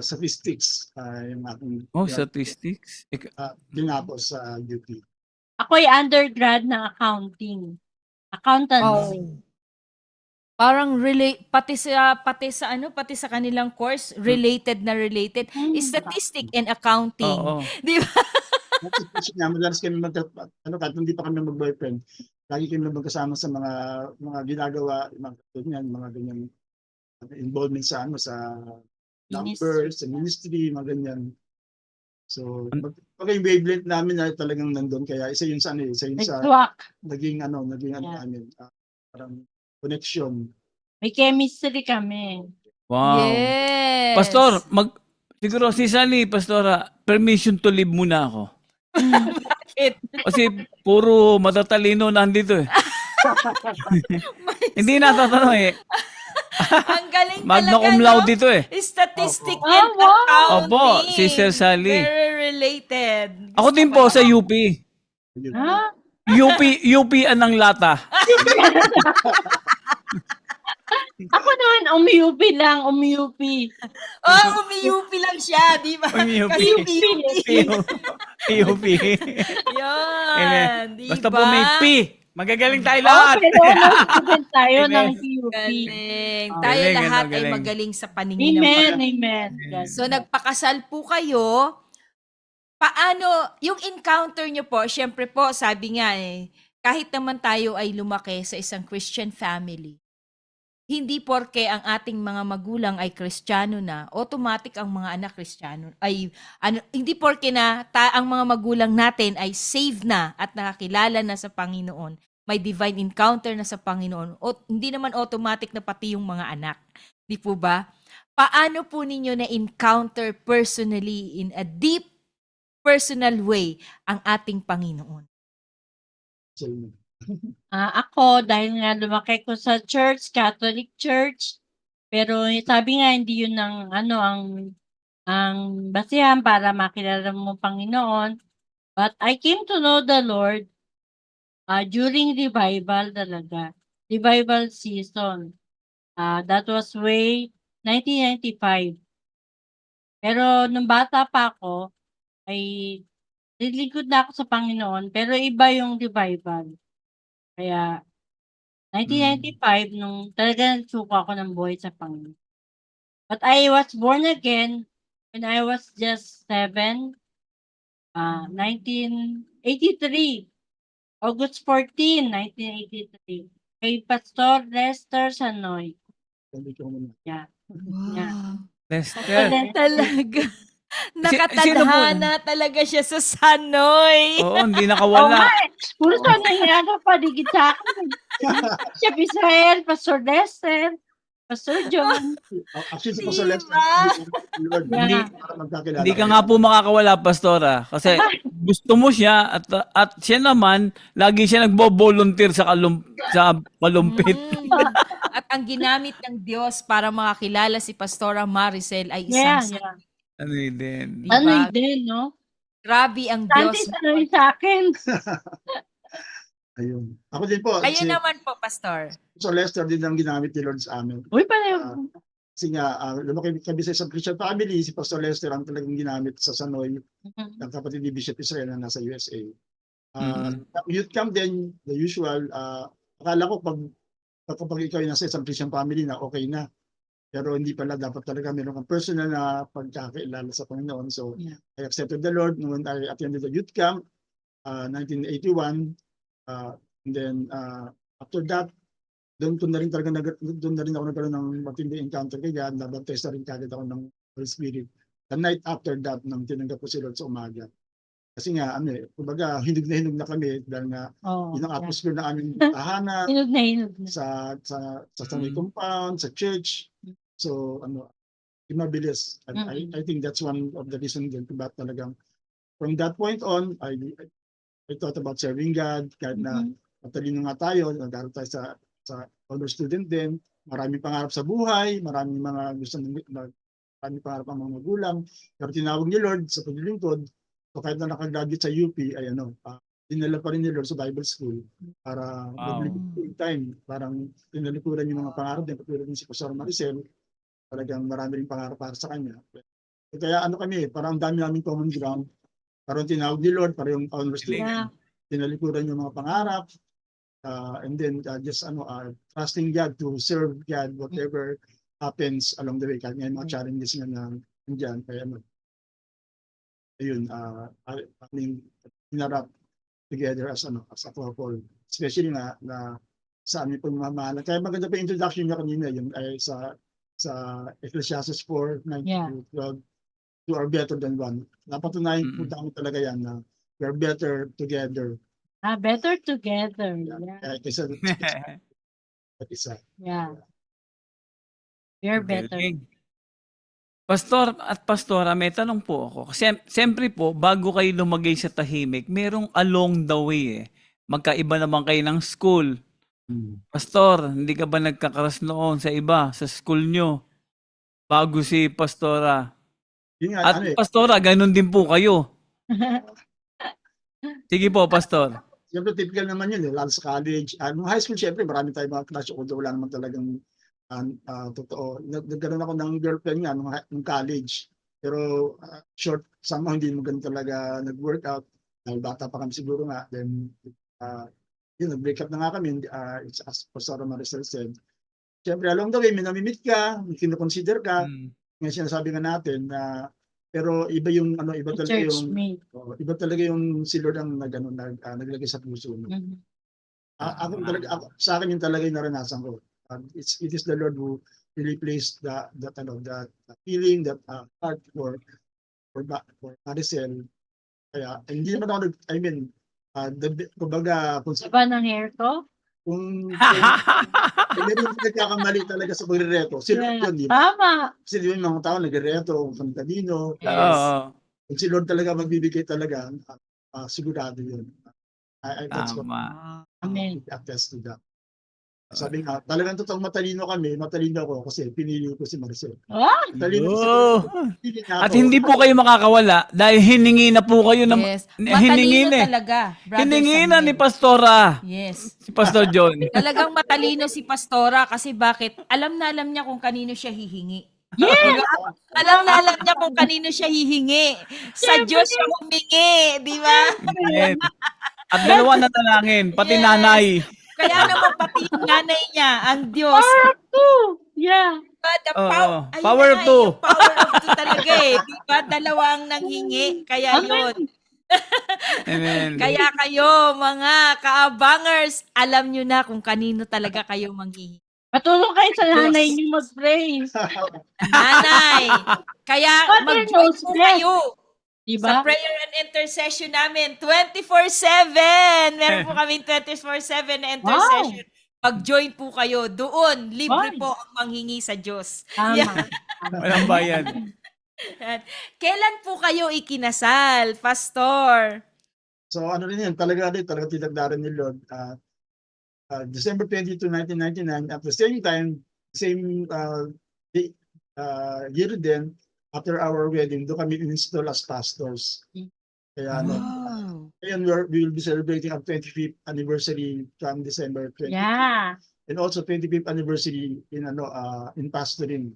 Statistics, yung aking Statistics. dinapos sa UP. Ako'y undergrad ng accounting. Accountancy. Parang pati sa kanilang course related. Statistic and accounting. Oo. Di ba? Kasi nga, madalas kami kahit hindi pa kami mag-boyfriend, lagi kami magkasama sa mga ginagawa, mga ganyan involvement sa numbers, sa ministry, mga ganyan. So, pag yung wavelength namin ay talagang nandun, kaya isa yun sa Swak. naging Yeah. namin, parang connection. May chemistry kami. Wow. Yes. Pastor, siguro si Sally, Pastora, permission to leave muna ako. Bakit? Kasi puro matatalino nandito eh. Hindi natatanong eh. Ang galing Magna talaga, cum laude dito eh. Statistic Opo. and accounting. Opo, Sister Sally. Very related. Ako din po sa UP. Yun. Ha? UP anang lata. Ako naman, UP lang. UP. UP lang siya, di ba? UP. UP. Yan, di ba? Basta po may P. Magagaling tayo lahat. Pero student tayo Amen. ng UP. Galing. Tayo Galing, lahat ay galing. magaling sa paningin ng Amen. pag- Amen. So, nagpakasal po kayo. Paano, yung encounter nyo po, syempre po, sabi nga kahit naman tayo ay lumaki sa isang Christian family, hindi porke ang ating mga magulang ay Kristiyano na, automatic ang mga anak Kristiyano ay hindi porke na ang mga magulang natin ay saved na at nakakilala na sa Panginoon, may divine encounter na sa Panginoon, o hindi naman automatic na pati yung mga anak. Di po ba? Paano po ninyo na-encounter personally in a deep personal way ang ating Panginoon? So, Ako, dahil nga lumaki ko sa church, Catholic Church, pero sabi nga hindi yun ang basihan para makilala mo Panginoon. But I came to know the Lord during revival talaga. Revival season. That was way 1995. Pero nung bata pa ako, ay nilingkod na ako sa Panginoon, pero iba yung revival. Kaya, 1995, nung talaga nagsuko ako ng buhay sa Panginoon. But I was born again when I was just 7, 1983. August 14, 1983. Kay Pastor Lester Sanoy. hindi ko muna. Yeah. Wow. Lester. Talaga. Sino Nakatadhana talaga siya sa Sanoy. Oo, hindi Oo nakawala. nga eh. Puro Sanoy nga paligid sa akin. Chef Israel, Pastor Lester, Pastor John. Actually, sa Diba? Lester, Yeah. Hindi ka nga po makakawala, Pastora. Kasi gusto mo siya at siya naman, lagi siya nagbo-volunteer sa kalumpit. At At ang ginamit ng Diyos para makakilala si Pastora Maricel ay Yeah, isang yeah. Ano yun din? Diba? Ano din, no? Grabe ang Santi, Diyos. ano yung sa akin? Ayun. Ako din po, Kayo naman po, Pastor. so Lester din ang ginamit ni Lord sa amin. Uy, pareho. Kasi nga, lumaki kami sa isang Christian family, si Pastor Lester ang talagang ginamit sa Sanoy, Mhm. ng kapatid ni Bishop Israel na nasa USA. Mhm. Youth camp din, the usual, akala ko kapag ikaw ay nasa isang Christian family na okay na. Pero hindi pala, dapat talaga meron kang personal na pagkakilala sa Panginoon. So, Yeah. I accepted the Lord when I attended the youth camp, 1981. And then, after that, doon na rin ako nagkaroon ng matinding encounter kay God. Nabaptize na rin kagad ako ng Holy Spirit. The night after that, nang tinanggap ko si Lord sa umaga. Kasi nga, kumbaga, hinog na kami dahil nga, Oh, yun ang yeah. atmosphere na aming tahanan, Hinog na, hinog na. sa Sanoy compound, sa church. So, mabilis. And I think that's one of the reasons din kung bakit talagang from that point on, I thought about serving God, kahit na matalino nga tayo, nag-aaral tayo sa honor student din, maraming pangarap sa buhay, maraming mga maraming pangarap ang mga magulang, pero tinawag ni Lord sa paglilingkod, so kahit na nakagraduate sa UP, ay dinala pa rin ni Lord sa Bible School para full time, parang tinalikuran yung mga pangarap din, katulad din si Pastor Maricel, talagang marami rin pangarap para sa kanya. Kaya kami, parang dami namin common ground, parang tinawag ni Lord, parang yung honor student, Yeah. tinalikuran yung mga pangarap, and then just trusting God to serve God whatever happens along the way, kahit nga yung mga challenges nga na nandiyan. Kaya ayun, hinarap together as a couple, especially na sa amin pong mamahalan. Kaya maganda pa yung introduction niya kanina, yun ay sa Ecclesiastes 4:9-12, Yeah. two are better than one. Napatunayan po namin talaga yan na we are better together. Better together. Yeah. Kaysa at isa. Yeah. We're better. Galing. Pastor at Pastora, may tanong po ako. Kasi siyempre po, bago kayo lumagay sa tahimik, merong along the way Magkaiba naman kayo ng school. Pastor, hindi ka ba nagkakaras noon sa iba, sa school nyo? Bago si Pastora. Yun nga, At Pastora, ganun din po kayo. Sige po, Pastor. Siyempre, typical naman yun, lalo sa college. Nung high school, siyempre, marami tayong mga crush, although wala naman talagang totoo. Nagkaroon ako ng girlfriend nga nung college. Pero short, somehow hindi mo ganun talaga nag-workout. Dahil bata pa kami siguro nga. Then, nag-break up na nga kami. It's as Pastor Maricel said. Siyempre, along the way, may namimit ka, may kinoconsider ka. Ngayon sinasabi nga natin na pero iba yung iba talaga yung iba talaga yung si Lord ang naglagay sa puso mo. Sa akin yung talaga yung naranasan ko. It is the Lord who really placed that feeling, that heart for Maricel. Kaya hindi naman ako kumbaga Iba ng hair ko? kung meron nagkakamali talaga sa pagrereto. Si Lord yun, di ba? Tama. Kasi di ba yung mga tao nagrereto, kung talino. Oo. Kung si Lord talaga magbibigay talaga, sigurado yun. That's what Amen. I attest to that. Sabi nga, talagang totoong matalino ako kasi pinili ko si Maricel. Matalino kasi pinili niya At ako. hindi po kayo makakawala dahil hiningi na po kayo ng Yes. hiningi Matalino na talaga, Brother hiningi na ni Samuel. Pastora. Yes. Si Pastor John. Talagang matalino si Pastora kasi bakit? Alam na alam niya kung kanino siya hihingi. Yes! Alam na alam niya kung kanino siya hihingi. Sa Diyos siya humingi, di ba? Amen. At dalawa na talangin, pati Yes. nanay. Kaya naman pati yung nanay niya, ang Diyos. Power of two. Yeah. Diba? The Oo. ayun Power na of nga, two. yung power of two talaga Diba? Dalawa ang nanghingi. Kaya yun. Amen. Kaya kayo, mga kaabangers, alam nyo na kung kanino talaga kayo manghihingi. Matulong kayo sa nanay niyo mag-pray. Nanay. Kaya Mother mag-join knows po best. kayo. Diba? Sa prayer and intercession namin, 24/7. Meron po kaming 24/7 na intercession. Mag-join po kayo doon. Libre po ang manghingi sa Diyos. Tama. Yeah. Walang bayad. Kailan po kayo ikinasal, Pastor? So rin yan, talaga tinagdaran ni Lord. December 22, 1999, at the same time, same year din, after our wedding, doon kami install as pastors. Kaya Wow. ngayon we will be celebrating our 25th anniversary from December 20, Yeah. and also 25th anniversary in pastoring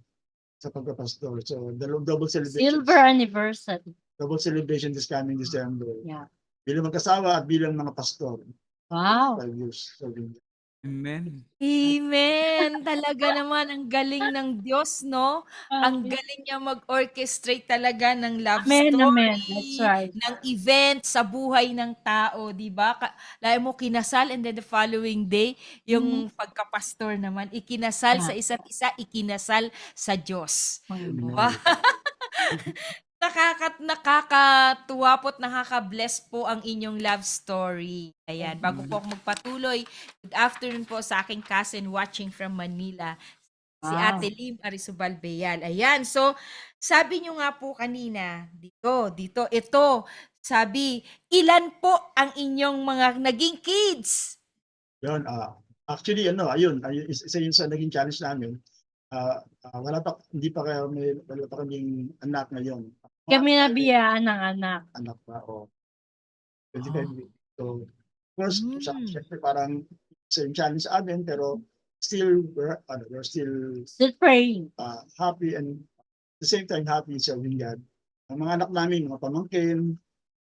sa pagpapastor. So double celebration. Silver anniversary. Double celebration this coming December. Yeah. Bilang mag-asawa at bilang mga pastor. Wow. 5 years serving. Amen. Amen. Talaga naman ang galing ng Diyos, no? Ang Okay. galing niya mag-orchestrate talaga ng love Amen, story, amen. That's right. ng event sa buhay ng tao, di ba? Lalo mo kinasal and then the following day, yung pagkapastor naman, ikinasal sa isa't isa, ikinasal sa Diyos. Wow. Nakakatuwa po at nakaka-bless po ang inyong love story. Ayan, bago po ako magpatuloy, good afternoon po sa aking cousin watching from Manila, si Wow. Ate Lim Arisubal Beyal. Ayan, so sabi nyo nga po kanina, ito, sabi, ilan po ang inyong mga naging kids? Yun, actually, ayun, isa yun sa naging challenge namin. Wala pa kaming anak ngayon. Kami nabiyaan ng anak. Anak pa, 25 weeks. So, of course, syempre parang same challenge sa amin, pero still, we're still Still praying. happy and at the same time happy serving God. Ang mga anak namin, mga pamangkin,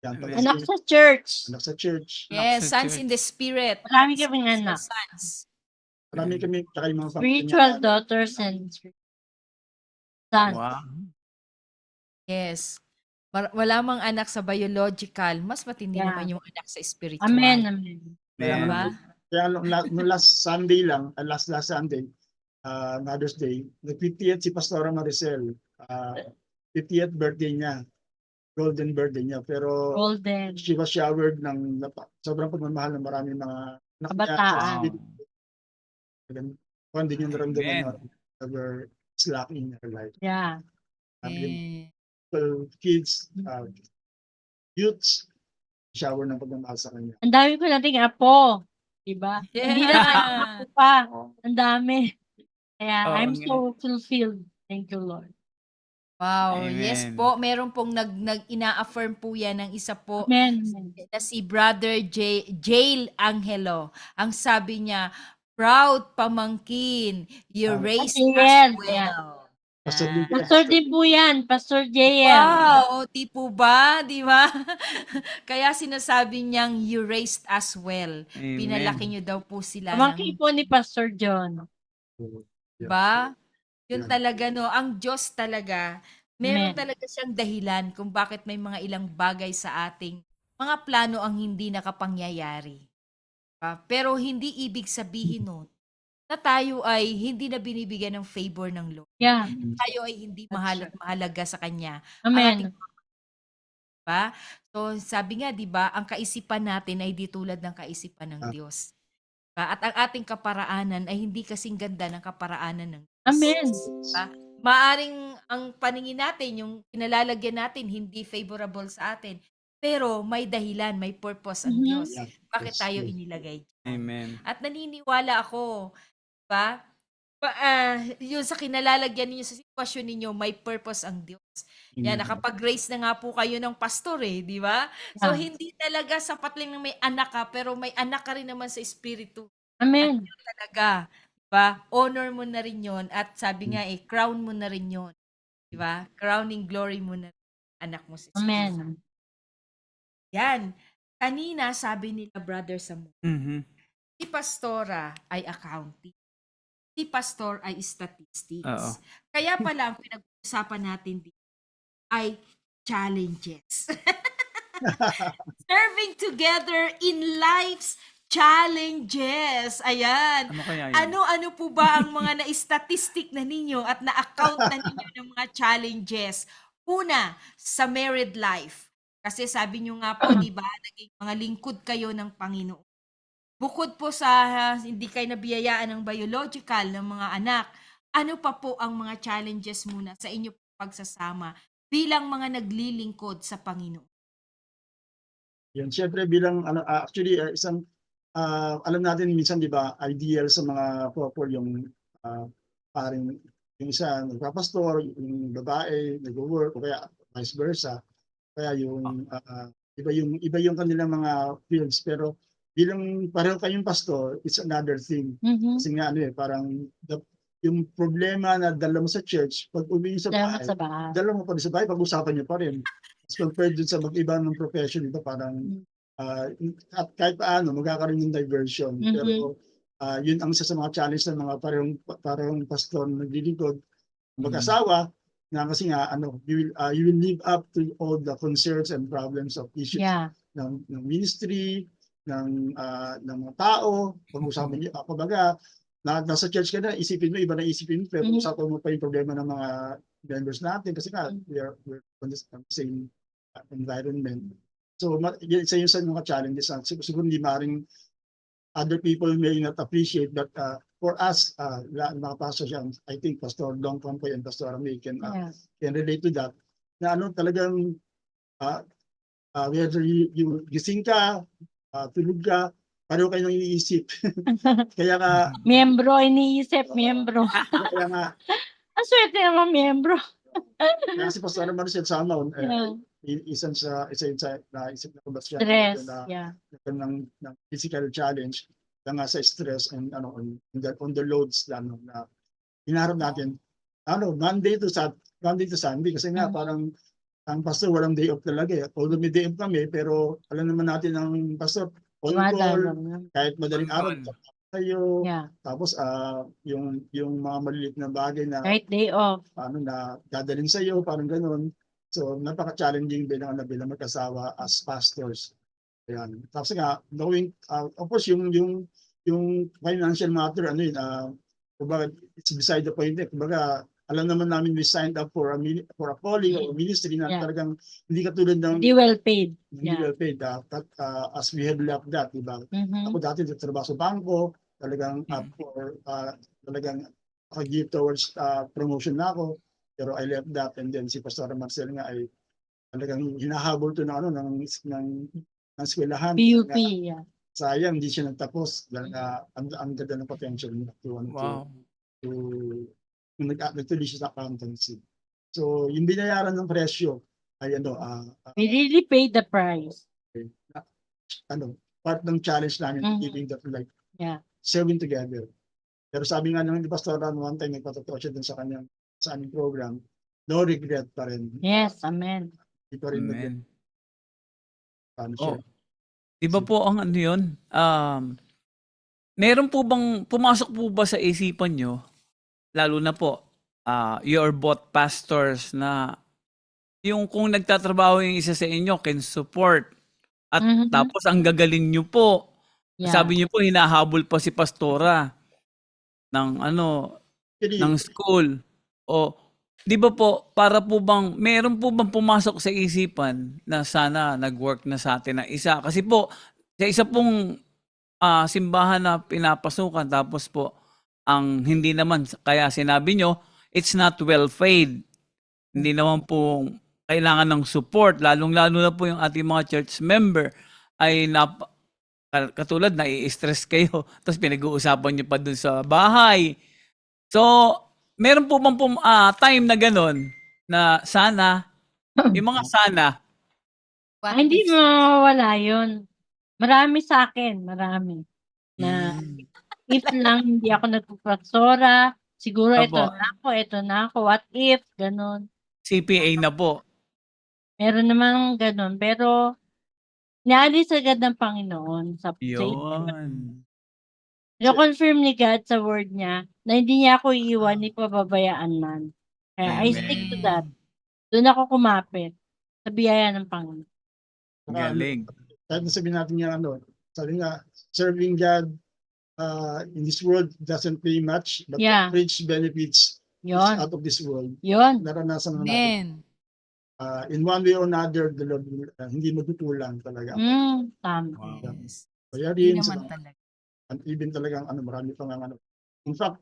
yan, Amen. Anak sa church. anak sa church. Yes, sa sons church. in the spirit. Marami kaming Spiritual anak. sons. Marami kami, tsaka yung mga Spiritual daughters and sons. Wow. Yes. Wala mang anak sa biological, mas matindi Yeah. naman yung anak sa spiritual. Amen, amen. Kaya Diba? Kaya nung last Sunday lang, last Sunday, Mother's Day, nag-50th si Pastora Maricel. 50th birthday niya. Golden birthday niya. Pero Golden. she was showered ng sobrang pagmamahal ng maraming mga anak niya. Kabataan. Kung hindi niya naramdaman Amen. na ever slacking in her life. Yeah. Eh, So, kids, youths, shower ng pagmamahal sa kanya. Ang dami ko nating apo. Diba? Hindi na yeah. ako pa. Ang dami. Kaya Oo, I'm nga. so fulfilled. Thank you, Lord. Wow, Amen. yes po, meron pong ina-affirm po yan ng isa po Amen. na si Brother Jail Angelo. Ang sabi niya, proud pamangkin, you raised us Jael, well. Pastor Ah. Pastor din po yan. Pastor JL. Wow, di po ba? Di ba? Kaya sinasabi niyang you raised us well. Amen. Pinalaki niyo daw po sila Pamangkin ng, po ni Pastor John. ba? Yun Yeah. talaga, no? Ang Diyos talaga, meron Amen. talaga siyang dahilan kung bakit may mga ilang bagay sa ating mga plano ang hindi nakapangyayari. Pero hindi ibig sabihin nun na tayo ay hindi na binibigyan ng favor ng Lord. Yeah. Tayo ay hindi mahal at mahalaga sa Kanya. Amen. Ba? So sabi nga, 'di ba, ang kaisipan natin ay di tulad ng kaisipan ng Diyos. At ang ating kaparaanan ay hindi kasing ganda ng kaparaanan ng Diyos. Amen. Maaring ang paningin natin, yung kinalalagyan natin, hindi favorable sa atin. Pero may dahilan, may purpose ang Mhm. Diyos. Yeah. Bakit Yes, tayo yes. inilagay? Amen. At naniniwala ako, ba? Yun sa kinalalagyan ninyo sa sitwasyon ninyo, may purpose ang Diyos. Yan, nakapag-raise na nga po kayo ng pastor di ba? So, Yeah. hindi talaga sapat lang na may anak ka, pero may anak ka rin naman sa espiritu. Amen. Talaga, di ba? Honor mo na rin yon at sabi nga crown mo na rin yon. Di ba? Crowning glory mo na rin anak mo sa espiritu. Amen. Yan. Kanina, sabi nila, Brother Samu, Mhm. si Pastora ay accounting. Si Pastor ay statistics. Oo. Kaya pala ang pinag-uusapan natin dito ay challenges. Serving together in life's challenges. Ayan. Ano kaya yun? Ano po ba ang mga na-statistic na ninyo at na-account na ninyo ng mga challenges? Una, sa married life. Kasi sabi nyo nga po, di ba, naging mga lingkod kayo ng Panginoon. Bukod po sa hindi kayo nabiyayaan ng biological ng mga anak, ano pa po ang mga challenges muna sa inyo pagsasama bilang mga naglilingkod sa Panginoon? Yan, syempre bilang, actually, isang alam natin minsan, di ba, ideal sa mga couple yung paring yung isa nagpapastor, yung babae nag-work, o kaya vice versa. Kaya yung iba yung kanilang mga fields, pero bilang pareho kayong pastor, it's another thing. Mhm. Kasi nga parang yung problema na dala mo sa church, pag uwi sa Salamat bahay, sa bahay. dala mo pa rin sa bahay, pag-usapan niyo pa rin. As compared dun sa mag-iba ng profession, ito parang at kahit paano magkakaroon ng diversion. Mhm. Pero yun ang isa sa mga challenge ng mga parehong pastor na naglilingkod, mag-asawa, na kasi nga you will live up to all the concerns and problems of issues Yeah. ng ministry, ng mga tao. Pag-usapan niyo, kumbaga, nasa church ka na, isipin mo, iba na isipin mo, pero usapan mo pa yung problema ng mga members natin kasi nga, we're on the same environment. So, isa yun sa mga challenges. Siguro hindi maaaring other people may not appreciate, but for us, mga pastors yan, I think Pastor Dong Campoy and Pastor Rami can relate to that. Na talagang, whether you gising ka, tulog ka, pareho kayo nang iniisip. Kaya nga, Miyembro, iniisip, miyembro. kaya nga, Ang swerte naman miyembro. kaya si Pastor Marcel Samaw, isa yun sa naisip na ba siya Stress. na Yeah. ng physical challenge na nga sa stress and on the loads na hinaharap natin Monday to Sunday kasi nga parang ang pastor walang day off talaga eh. Although may day off kami, pero alam naman natin ang pastor on call kahit madaling araw sa'yo. Yeah. Tapos yung mga maliliit na bagay na Kahit day off. na dadalhin sa'yo, parang ganun. So napaka-challenging bilang mag-asawa as pastors. Ayan. Tapos nga, knowing, of course, yung financial matter, kumbaga, it's beside the point. Kumbaga, alam naman namin we signed up for a calling or ministry na talagang hindi katulad ng Hindi well paid. hindi well paid. As we have left that, diba? Ako dati nagtrabaho sa bangko, talagang talagang give towards promotion na ako. Pero I left that, and then si Pastor Marcel nga ay talagang hinahabol to ng eskwelahan. PUP, yeah. Sayang, hindi siya nagtapos dahil ang ganda ng potential niya to nagtuloy siya sa accountancy. So, yung binayaran ng presyo ay We really paid the price. part ng challenge namin giving that serving together. Pero sabi nga naman ni Pastor Ron one time, nagpatotoo siya dun sa aming program, no regret pa rin. Yes, amen. Hindi pa rin Amen. siya. Di ba po ang ano yun? Meron po bang, pumasok po ba sa isipan nyo, lalo na po, you're both pastors na yung kung nagtatrabaho yung isa sa inyo, can support. At tapos ang gagaling nyo po. Yeah. Sabi nyo po, hinahabol pa si pastora ng ng school. O, di ba po, para po bang, meron po bang pumasok sa isipan na sana nag-work na sa atin na isa? Kasi po, sa isa pong simbahan na pinapasukan, tapos po, ang hindi naman, kaya sinabi nyo, it's not well paid. Hindi naman po kailangan ng support, lalong-lalo na po yung ating mga church member ay katulad na i-stress kayo, tapos pinag-uusapan nyo pa dun sa bahay. So, meron po bang time na gano'n na sana, yung mga sana, hindi mawawala yun. Marami sa akin, marami. Na if lang hindi ako nagpapastora, siguro ito na ako, what if, gano'n. CPA na po. Meron naman gano'n, pero naalis agad ng Panginoon sa Yun. confirm ni God sa word niya na hindi niya ako iiwan ni pababayaan man. Kaya I stick to that. Doon ako kumapit sa biyaya ng Panginoon. Galing. Kahit sabihin natin niya sabi nga, serving God in this world doesn't pay much, but rich benefits out of this world. Yun. Naranasan na natin. In one way or another, the Lord hindi magkukulang talaga. Tama. Wow. Kaya rin sa even talagang marami pang in fact,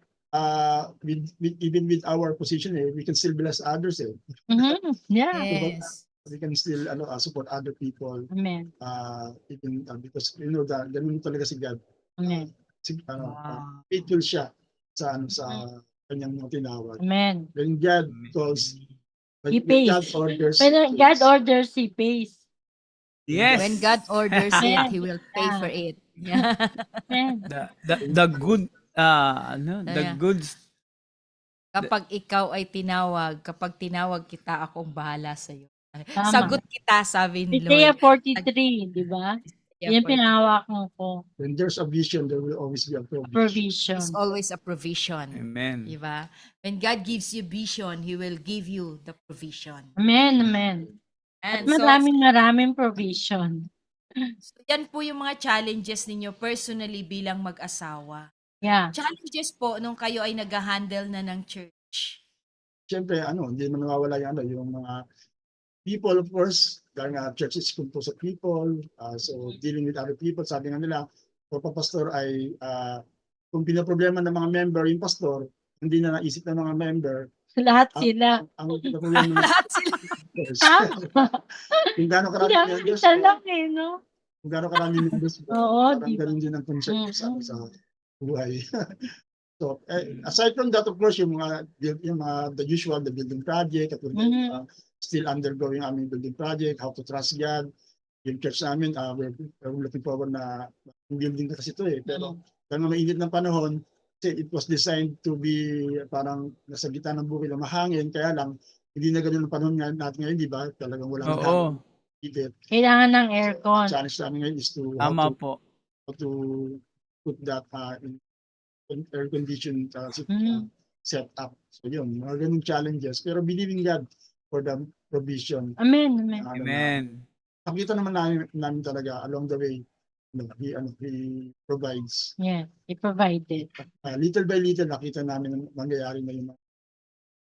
even with our position we can still bless others Yeah. Yes. we can still support other people, Amen. even because ganun talaga si God. Amen. Wow. Faithful siya sa kanyang mga tinawag. Amen. When God calls, He when God pays. orders, When God orders, He pays. Yes. When God orders it, Amen. He will pay Yeah. for it. Yeah. Amen. The good the Yeah. good Kapag ikaw ay tinawag, kapag tinawag kita, ako ang bahala sa iyo. Tama. Sagot kita, sabi ni Isaiah Lord. 43, di ba? Isaiah Yan 40. pinahawakan ko. when there's a vision, there will always be a provision. Provision. It's always a provision. Amen. Diba? When God gives you vision, He will give you the provision. Amen, amen. At And so, maraming provision. yan po yung mga challenges ninyo personally bilang mag-asawa. Yeah. Challenges po nung kayo ay nag-handle na ng church. Siyempre, hindi man nawawala yung mga people, of course, dahil nga church is composed of people, so dealing with other people, sabi nga nila, pastor ay, kung pinaproblema ng mga member yung pastor, hindi na naisip ng mga member, Lahat sila. ang pinaproblema ng Lahat sila. members. Tama. Kung gaano karami Kaya members, isa lang eh, no? kung gaano karami members, Oo, parang di ba? ganun din ang concept sa Mhm. buhay. So, aside from that, of course, yung the usual, the building project, at Mhm. still undergoing aming building project, how to trust God. Yung church namin, we're looking forward na building kasi ito pero dahil mainit ng panahon, kasi it was designed to be parang nasa gitna ng bukid na mahangin, kaya lang, hindi na ganun ang panahon natin ngayon, di ba? Talagang wala na Oo. Kailangan ng aircon. Challenge namin ngayon is to Tama po. how to put that in air conditioned set up. So yun, mga ganung challenges. Pero believing God for the provision. Amen, amen. Amen. Nakita naman namin talaga along the way, he provides. Yeah, He provided. Little by little, nakita namin ang mangyayari na yun.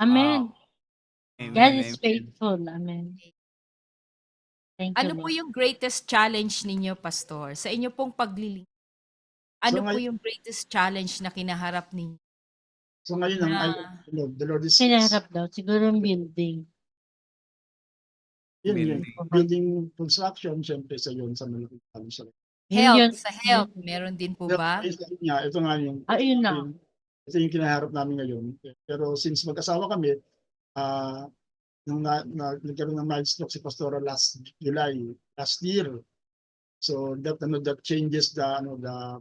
Amen. Amen. God is Amen. faithful. Amen. Thank you, Ano po Lord. yung greatest challenge ninyo, Pastor? Sa inyo pong paglilingkod? Ano So, po yung greatest challenge na kinaharap ninyo? So ngayon, the Lord is Sinarap daw, siguro yung building. yun, building construction, syempre sa yun, sa malaking challenge. Yun. Sa health, meron din po ba? Ito nga yung Yun na. ito yung kinaharap namin ngayon. Pero since mag-asawa kami, nung nagkaroon ng mild stroke si Pastora last July, last year. So that changes the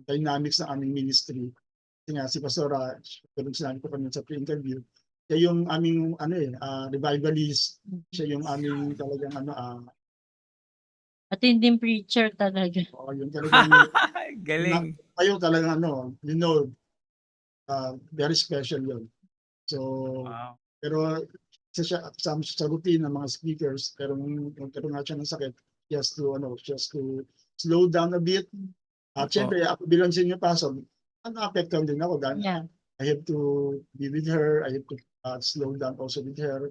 dynamics ng aming ministry. Kasi nga si Pastora, pero sinabi ko kami sa pre-interview, siya yung aming revivalist, siya yung aming talagang At hindi preacher talaga. yung talagang Galing. kayo talagang very special yun. So Wow. pero sa routine ng mga speakers, pero nung nagkaroon nga siya ng sakit, just to slow down a bit. At syempre, ako bilang senior pastor, na-apektuhan din ako dahil Yeah. I have to be with her, I have to slow down also with her.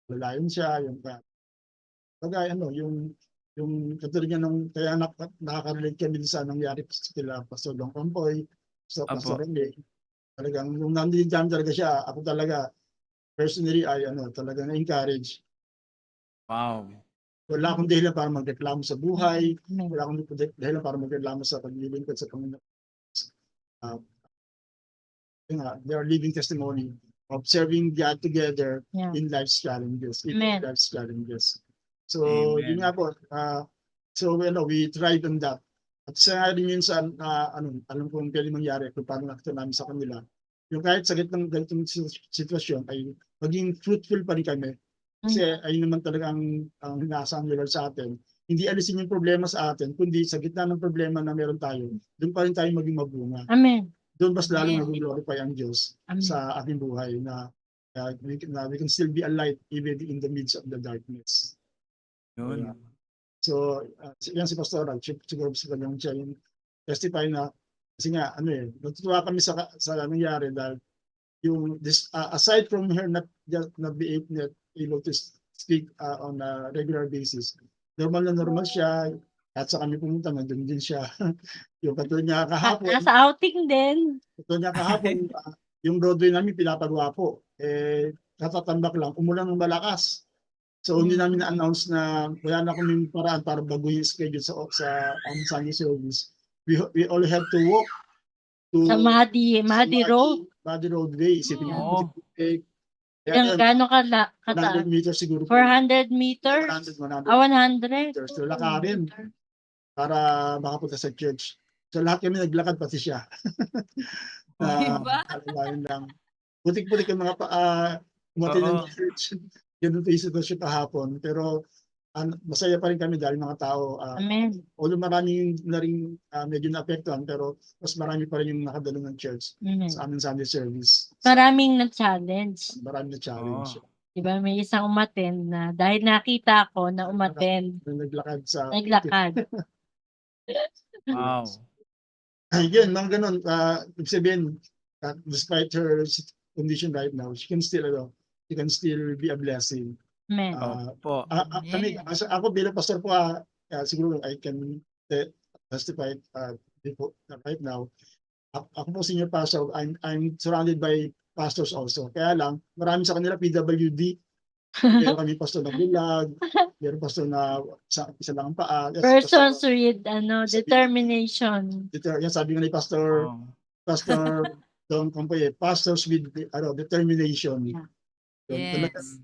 Lalayon siya, yung katulad niya kaya nakaka-relate kami sa nangyari sila Pastor Dong Campoy, so Pastor Rene. Talagang nung nandito talaga siya, ako talaga personally ay talaga na-encourage. Wow. Wala akong dahilan para magreklamo sa buhay, Amen. wala akong dahilan para magreklamo sa paglilingkod sa Panginoon. They are living testimony of serving God together Yeah. in life's challenges. Amen. Life's challenges. So, Amen. yun nga po. We tried on that. At sa rin yun sa, alam kong pwede mangyari kung paano nakita namin sa kanila. Yung kahit sa ganitong sitwasyon ay maging fruitful pa rin kami. Kasi ayun naman talaga ang hinaasahan nila sa atin. Hindi alisin yung problema sa atin, kundi sa gitna ng problema na meron tayo, doon pa rin tayo maging mabunga. Amen. Doon mas lalong Amen. nag-glorify ang Diyos Amen. sa ating buhay na we can still be a light even in the midst of the darkness. Yun. So, yan si Pastor, siguro sa kanyang siya yung testify na, kasi nga, natutuwa kami sa nangyari dahil aside from her not be able to speak on a regular basis, normal siya, at sa kami pumunta, nandun din siya. Yung katulad niya kahapon, Nasa outing din. yung Broadway namin pinapagawa po. Katatambak lang, umulan ng malakas. So hindi namin na-announce na wala na kaming paraan para baguhin yung schedule sa Sunday service. We only have to walk to Sa Mahdi Road. Mahdi Roadway. Isipin Oo. mo, kaya Yung gaano 100 kataas? meters siguro. 400 meters? 100 Ah, 100. meters. So lakarin para makapunta sa church. So lahat kami naglakad, pati siya. Diba? Alalayan lang. Putik-putik yung mga umatin ng Oo. church. Ganun po yung sitwasyon kahapon. Pero masaya pa rin kami dahil mga tao, Amen. although marami na rin medyo naapektuhan, pero mas marami pa rin yung nakadalo ng church Amen. sa aming Sunday service. Maraming na-challenge. Marami na challenge. Diba, may isang umattend na dahil nakita ko na umattend, Naglakad sa... naglakad. Wow. Yun, mga ganun. Ibig sabihin, despite her condition right now, she can still be a blessing. Amen. Opo. Kami, ako bilang pastor po, siguro I can testify right now. Ako po senior pastor, I'm surrounded by pastors also. Kaya lang, marami sa kanila PWD. Meron kami pastor na bulag, meron pastor na isa lang ang paa. Persons with determination. Yan sabi nga ni Pastor Don Campoy, pastors with determination. Yeah. Yun, Yes.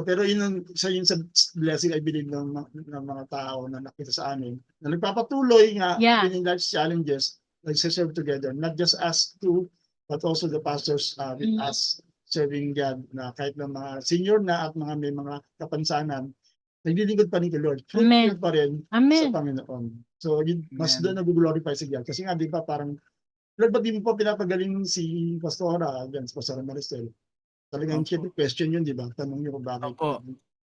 pero yun sa blessing I believe ng mga tao na nakita sa amin na nagpapatuloy nga Yeah. in life's challenges, nagsiserve together, not just us two, but also the pastors with us serving God, na kahit ng mga senior na at may mga kapansanan, naglilingkod pa rin kay Lord. Amen. Fruitful pa rin sa Amen. Panginoon. So, mas Amen. doon nag-glorify si God. Kasi nga, di ba, parang, Lord, ba't di mo po pinapagaling si Pastora, against Pastora Maricel? Talagang Opo. siyempre question yun, di ba? Tanong niyo kung bakit. Opo.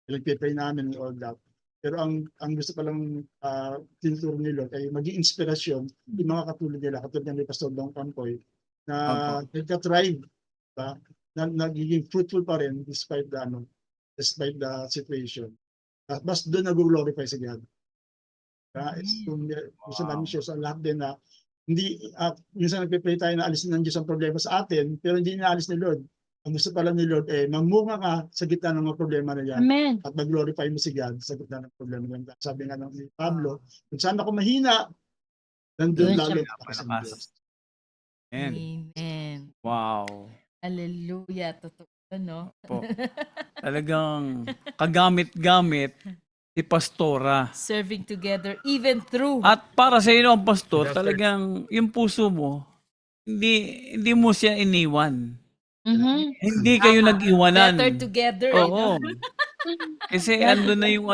Nagpipray namin and all that. Pero ang gusto palang tinuturo ni Lord ay maging inspirasyon yung mga katulad nila, katulad ni Pastor Dong Campoy, na nagka-thrive, diba? Na nagiging fruitful pa rin despite the situation. Mas doon nag-glorify si God. Gusto namin siya sa lahat din na hindi, minsan nagpe-pray tayo na alisin ng Diyos ang problema sa atin, pero hindi inaalis ni Lord. Ang gusto pala ni Lord, mamunga ka sa gitna ng mga problema na yan. Amen. At mag-glorify mo si God sa gitna ng problema na yan. Sabi nga ng Pablo, kung saan ako mahina, nandun Doon lalo siya ako sa malakas. Diyos. Amen. Amen. Wow. Hallelujah. Totoo, no? Po. Talagang kagamit-gamit si Pastora. Serving together, even through. At para sa iyo ang pastor, talagang yung puso mo, hindi mo siya iniwan. Hindi kayo nag-iwanan. Better together. Oo. Kasi ando na yung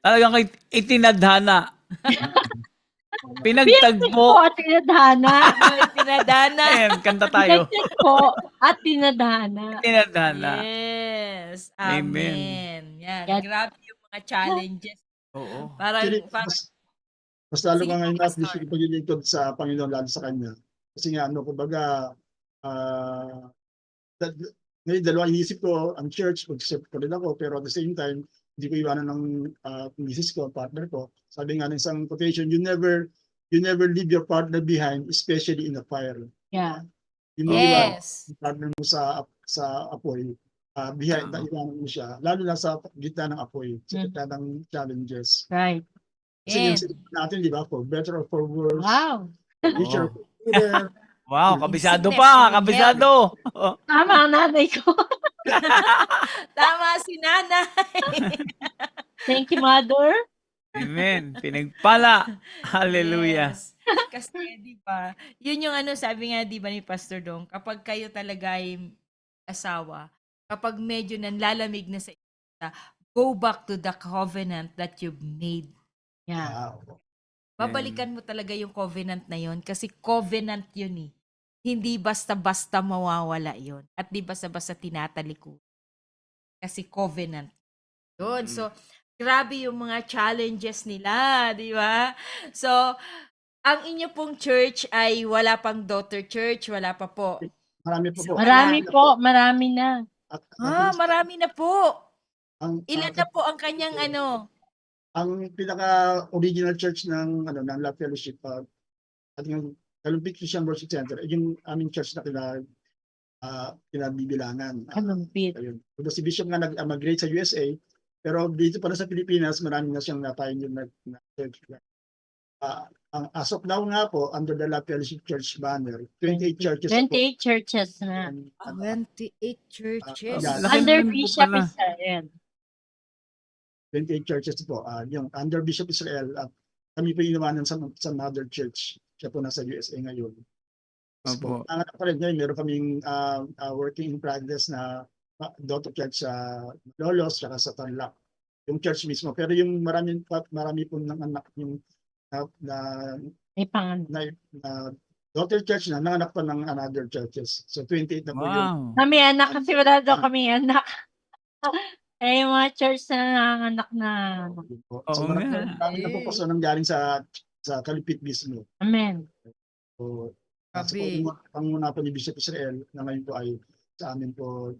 talagang itinadhana. Pinagtagpo. At tinadhana. Pinadana. Ayan, kanta tayo. Pinagtag po at tinadhana. Tinadhana. Yes. Amen. Amen. Yan. Yan. Grabe yung mga challenges. Oo. Parang, Actually, mas lalo Sige ka po, ngayon Pastor. na yung paglilingkod sa Panginoon lalo sa Kanya. Kasi nga, kumbaga, ngayon dalawa inisip ko, ang church, mag-serve ko rin ako, pero at the same time, hindi ko iwanan ng misis ko, partner ko. Sabi nga ng isang quotation, you never leave your partner behind, especially in a fire. Yeah. Hindi mo iwanan yes. yung partner mo sa apoy, behind, iwanan mo siya, lalo na sa gitna ng apoy, sa gitna ng challenges. Right. Kasi yung And, sinabi natin, di ba, for better or for worse, Wow. for richer, for poorer, Wow, kabisado Sickness, pa, in kabisado. Tama ang nanay ko. tama si nanay. Thank you, Mother. Amen. Pinagpala. Hallelujah. Yes. Kasi, di ba, yun yung sabi nga, di ba, ni Pastor Dong, kapag kayo talaga ay asawa, kapag medyo nanlalamig na sa isa, go back to the covenant that you've made. Yeah. Babalikan mo talaga yung covenant na yun kasi covenant yun eh. Hindi basta-basta mawawala yun. At di basta-basta tinataliko. Kasi covenant. Yun. So, grabe yung mga challenges nila, di ba? So, ang inyo pong church ay wala pang daughter church, wala pa po. marami po po. Marami na. At, Marami na po. ang, Ilan na po ang kanyang ang pinaka-original church ng Love Fellowship at yung Kalumpit Christian Worship Center, yung aming church na kinabibilangan. Kalumpit. Ayun. Although si Bishop nga nag-migrate sa USA, pero dito pala sa Pilipinas, marami na siyang na-pioneer na church. As of now nga po, under the La Fellowship Church banner, 28 churches na po. 28 churches na. And, 28 churches. yeah. Laki Under naman po Bishop pala. Israel. 28 churches po. Yung under Bishop Israel, at kami po inawanan sa Mother Church. Siya po nasa USA ngayon. Opo. Ang pa rin ngayon, meron kaming working in progress na daughter church sa Lolos, saka sa Tarlac. Yung church mismo. Pero yung marami po ng anak yung na May pangalan. daughter church na nanganak pa ng another churches. So 28 na po yung Wow. Kami anak kasi wala daw kami anak. Eh, yung mga church na nanganak na. So Oo marami na po po nang galing sa Kalipit mismo. Amen. So, Grabe. panguna po ni Bishop Israel na ngayon po ay sa amin po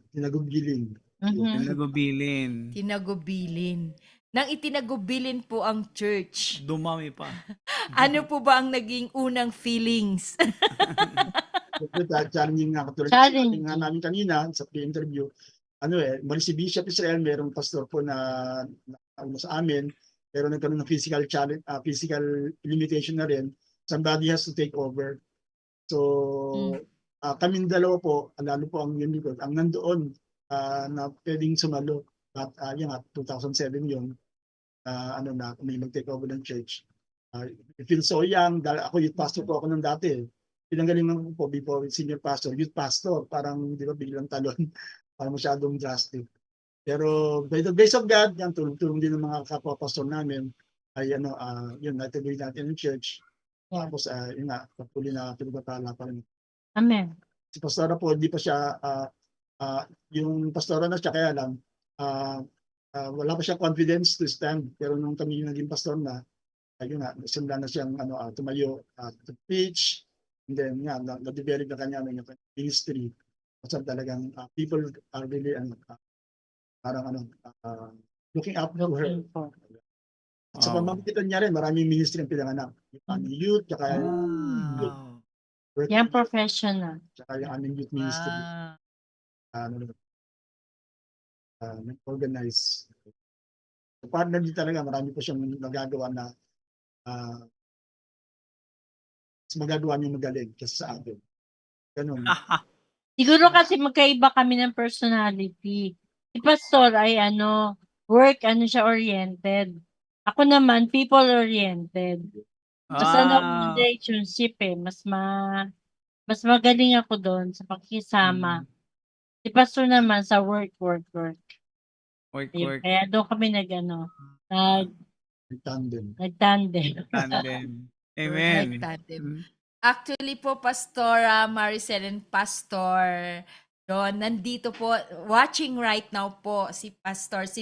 tinagugiling. Mhm. Nagubilin. Tinagubilin. Nang itinagubilin po ang church, Dumami pa. ano po ba ang naging unang feelings? Challenging nga katulad Challenging. nga namin kanina sa pre-interview. Mali si Bishop Israel, merong pastor po na sa amin, pero nagkaroon ng physical challenge, physical limitation na rin. Somebody has to take over. So, kaming dalawa po, lalo po ang Unicorn, ang nandoon na pwedeng sumalo. At yun nga, 2007 yun, na may mag-take over ng church. I feel so young, dahil ako youth pastor po ako nung dati. Pinanggalingan ko po before senior pastor, youth pastor, parang di ba biglang talon, parang masyadong drastic. Pero by the grace of God, yan, tulong-tulong din ng mga kapwa-pastor namin, ay yun, natuloy natin ng church. Yeah. Tapos, yun nga, patuloy na pinagpapala pa rin. Amen. Si pastora po, hindi pa siya, yung pastora na siya, kaya lang, wala pa siya confidence to stand. Pero nung kami naging pastor na, ayun nga, simula na siyang tumayo, to preach, and then nga, na-develop na kanya ng ministry. Kasi talagang people are really, parang looking up to her. At sa pamamagitan niya rin, maraming ministry ang pinanganak. Yung aming youth, tsaka Wow. Yan professional. tsaka yung aming youth ministry. Nag-organize. So, partner din talaga, marami po siyang nagagawa na mas magagawa niyo magaling kasi sa atin. Ganun. Siguro kasi magkaiba kami ng personality. Si Pastor ay work siya oriented. Ako naman people-oriented. Mas relationship mas magaling ako doon sa pakisama. Si Pastor naman sa work. Work. Ayun, kaya doon kami nagtandem. Tandem. Amen. Tandem. Actually po, Pastora Maricel and Pastor Don, nandito po, watching right now po si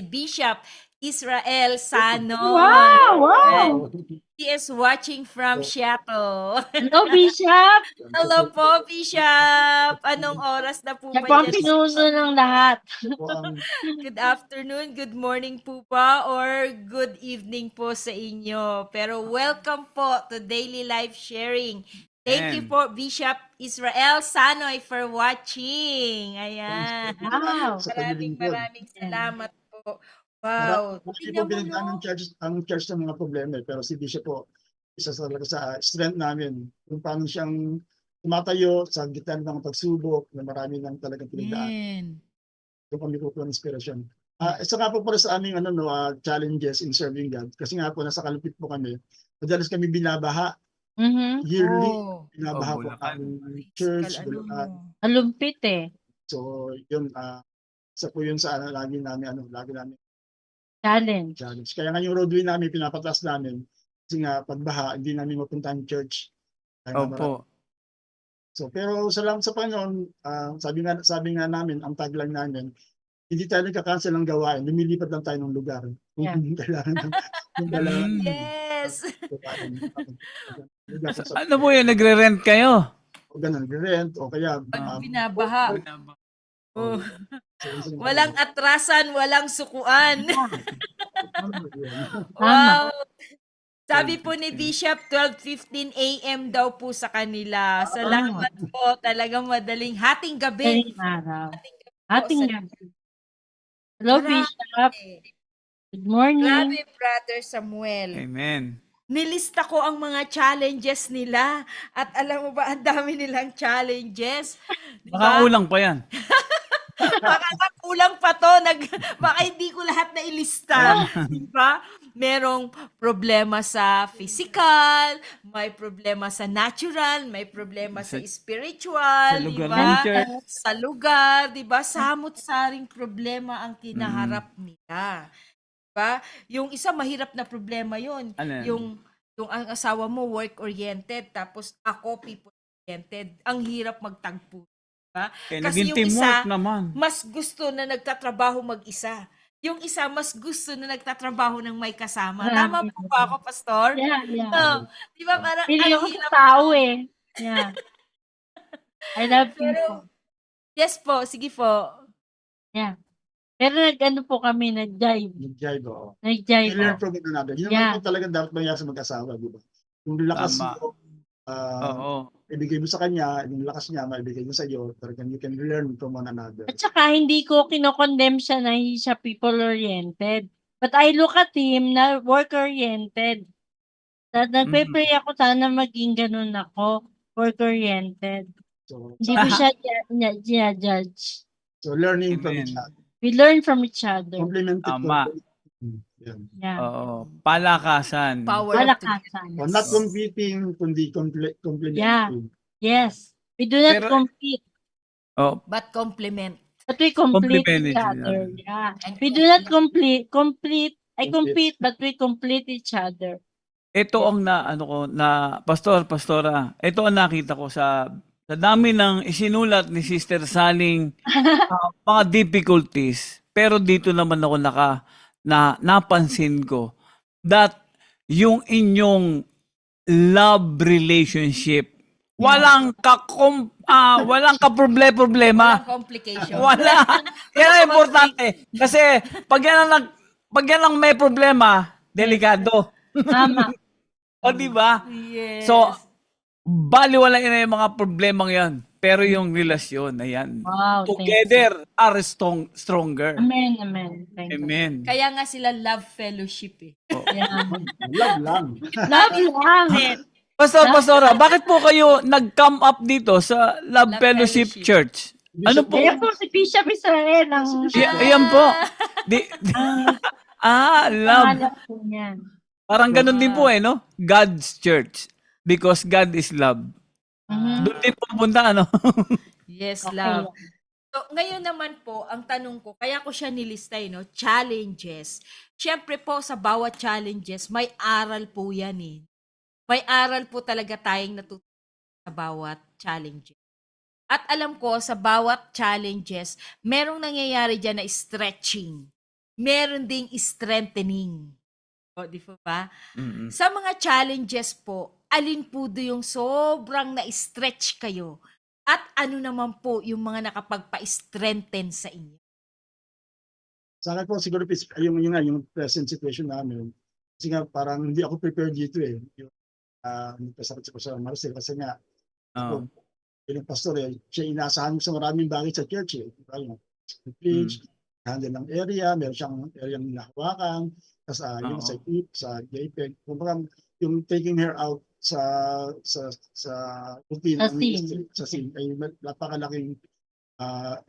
Bishop Israel Sano. Wow! He is watching from Seattle. Hello, Bishop! Hello po, Bishop! Anong oras na po Siya ba po ang dyan? pinuso ng lahat. Good afternoon, good morning po ba, or good evening po sa inyo. Pero welcome po to Daily Life Sharing. Thank you po, Bishop Israel Sanoy, for watching. Ayan. Wow! Maraming salamat po. Wow. Hindi po pinagdaan ang church ng mga problema, pero si Bishop po, isa talaga sa strength namin. Kung paano siyang tumatayo sa gitna ng pagsubok na marami nang talagang pinagdaan. Doon kami po ng inspiration. Isa nga po para sa aming challenges in serving God. Kasi nga po, nasa Kalupit po kami. Madalas kami binabaha. Yearly, binabaha po ang church. Alumpit So, yun, isa po yun sa lagi namin challenge. Kaya nga yung roadway namin, pinapataas namin. Kasi nga, pagbaha, hindi namin mapunta ang church. Opo. So, pero salamat sa Panginoon, sabi nga namin, ang tagline namin, hindi tayo nagka-cancel ng gawain, lumilipat lang tayo ng lugar. Kung kailangan ng Yes! Ano po yun, nagre-rent kayo? O ganun, rent, o kaya Binabaha. Walang atrasan, walang sukuan. Wow! Sabi po ni Bishop, 12:15 a.m. daw po sa kanila. Salamat po. Talagang madaling hating gabi. Galing araw. Po Ating sa- gabi. Hello, Grabe. Bishop. Good morning. Grabe, Brother Samuel. Amen. Nilista ko ang mga challenges nila. At alam mo ba, ang dami nilang challenges. Di Baka ba? ulang pa yan. Baka nga kulang pa to. Baka hindi ko lahat na ilista. Di ba? Merong problema sa physical, may problema sa natural, may problema sa spiritual, sa di lugar ba? ng church. Sa lugar, di ba? Samot-saring problema ang kinaharap nila. Di ba? Yung isa mahirap na problema yun. Ano yan? Yung ang asawa mo work-oriented, tapos ako people-oriented. Ang hirap magtagpo. Diba? Kaya Kasi naging yung teamwork isa, naman. mas gusto na nagtatrabaho mag-isa. Yung isa, mas gusto na nagtatrabaho ng may kasama. Tama po ba ako, Pastor? Yeah, yeah. No. Di ba parang Pili ang ako sa hirap. tao eh. Yeah. I love Pero, people. yes po, sige po. Yeah. Pero nag-ano po kami, nag-jive. Nag-jive, oo. Nag-jive. You learn from one another. Yun Yeah. naman po talaga dapat mangyari sa mag-asawa, di ba? Yung lakas Tama. mo, Oo. ibigay mo sa kanya, yung lakas niya, maibigay mo sa iyo, talagang you can learn from one another. At saka hindi ko kinokondem siya na hindi siya people-oriented. But I look at him na work-oriented. Nagpe-pray ako sana maging ganun ako, work-oriented. So, Hindi ko siya judge. so learning from Amen. each other. We learn from each other. Complemented. Tama. Yan. Yeah. Oo. Palakasan. Power Wala of together. kasan. So, not competing, kundi complementing. Yeah. Yes. We do not Pero- compete, Oh, But complement. but we complete Complement each each other. other. Yeah. And We do not compete. I Compete. compete, but we complete each other. ito ang pastora, ito ang nakita ko sa dami ng isinulat ni Sister Saling mga difficulties. Pero dito naman ako napansin ko that yung inyong love relationship walang walang kaproblema. Walang complication. Wala. Yan ang importante. Kasi pag yan ang may problema, delikado. Tama. O di ba? Yes. So, baliwala na yung mga problemang yan. Pero yung relasyon, ayan. Wow. Together are stronger. Amen. Amen. Thank you. Amen. Kaya nga sila love fellowship eh. Yeah. Love lang. Love lang. Pastora, bakit po kayo nag-come up dito sa Love Love Fellowship Fellowship. Church? Ano po? Kaya po si Bishop Israel ang Ayan po. Love. pangalan po niyan. Parang ganun din po no? God's Church. Because God is love. Mhm. Doon din pupunta, ano? Yes, Okay. love. So, ngayon naman po, ang tanong ko, kaya ko siya nilista, no? Challenges. Siyempre po, sa bawat challenges, may aral po yan eh. May aral po talaga tayong natutunan sa bawat challenges. At alam ko, sa bawat challenges, merong nangyayari dyan na stretching. Meron ding strengthening. O, di po ba? Mm-mm. Sa mga challenges po, alin po do yung sobrang na-stretch kayo? At ano naman po yung mga nakapagpa-strengthen sa inyo? Sa akin po, siguro, yung present situation namin, kasi nga, parang hindi ako prepared dito eh. Nagpasakit ko sa Marcel kasi nga, Oo. yung pastor siya inaasahan sa maraming bagay sa church eh. Yung preach, handle ng area, meron siyang area na nahawakan, tapos yung Oo. sa eat, sa JPEG, kumbaga yung taking her out sa routine Sa ng scene. ministry, sa scene ay napakalaking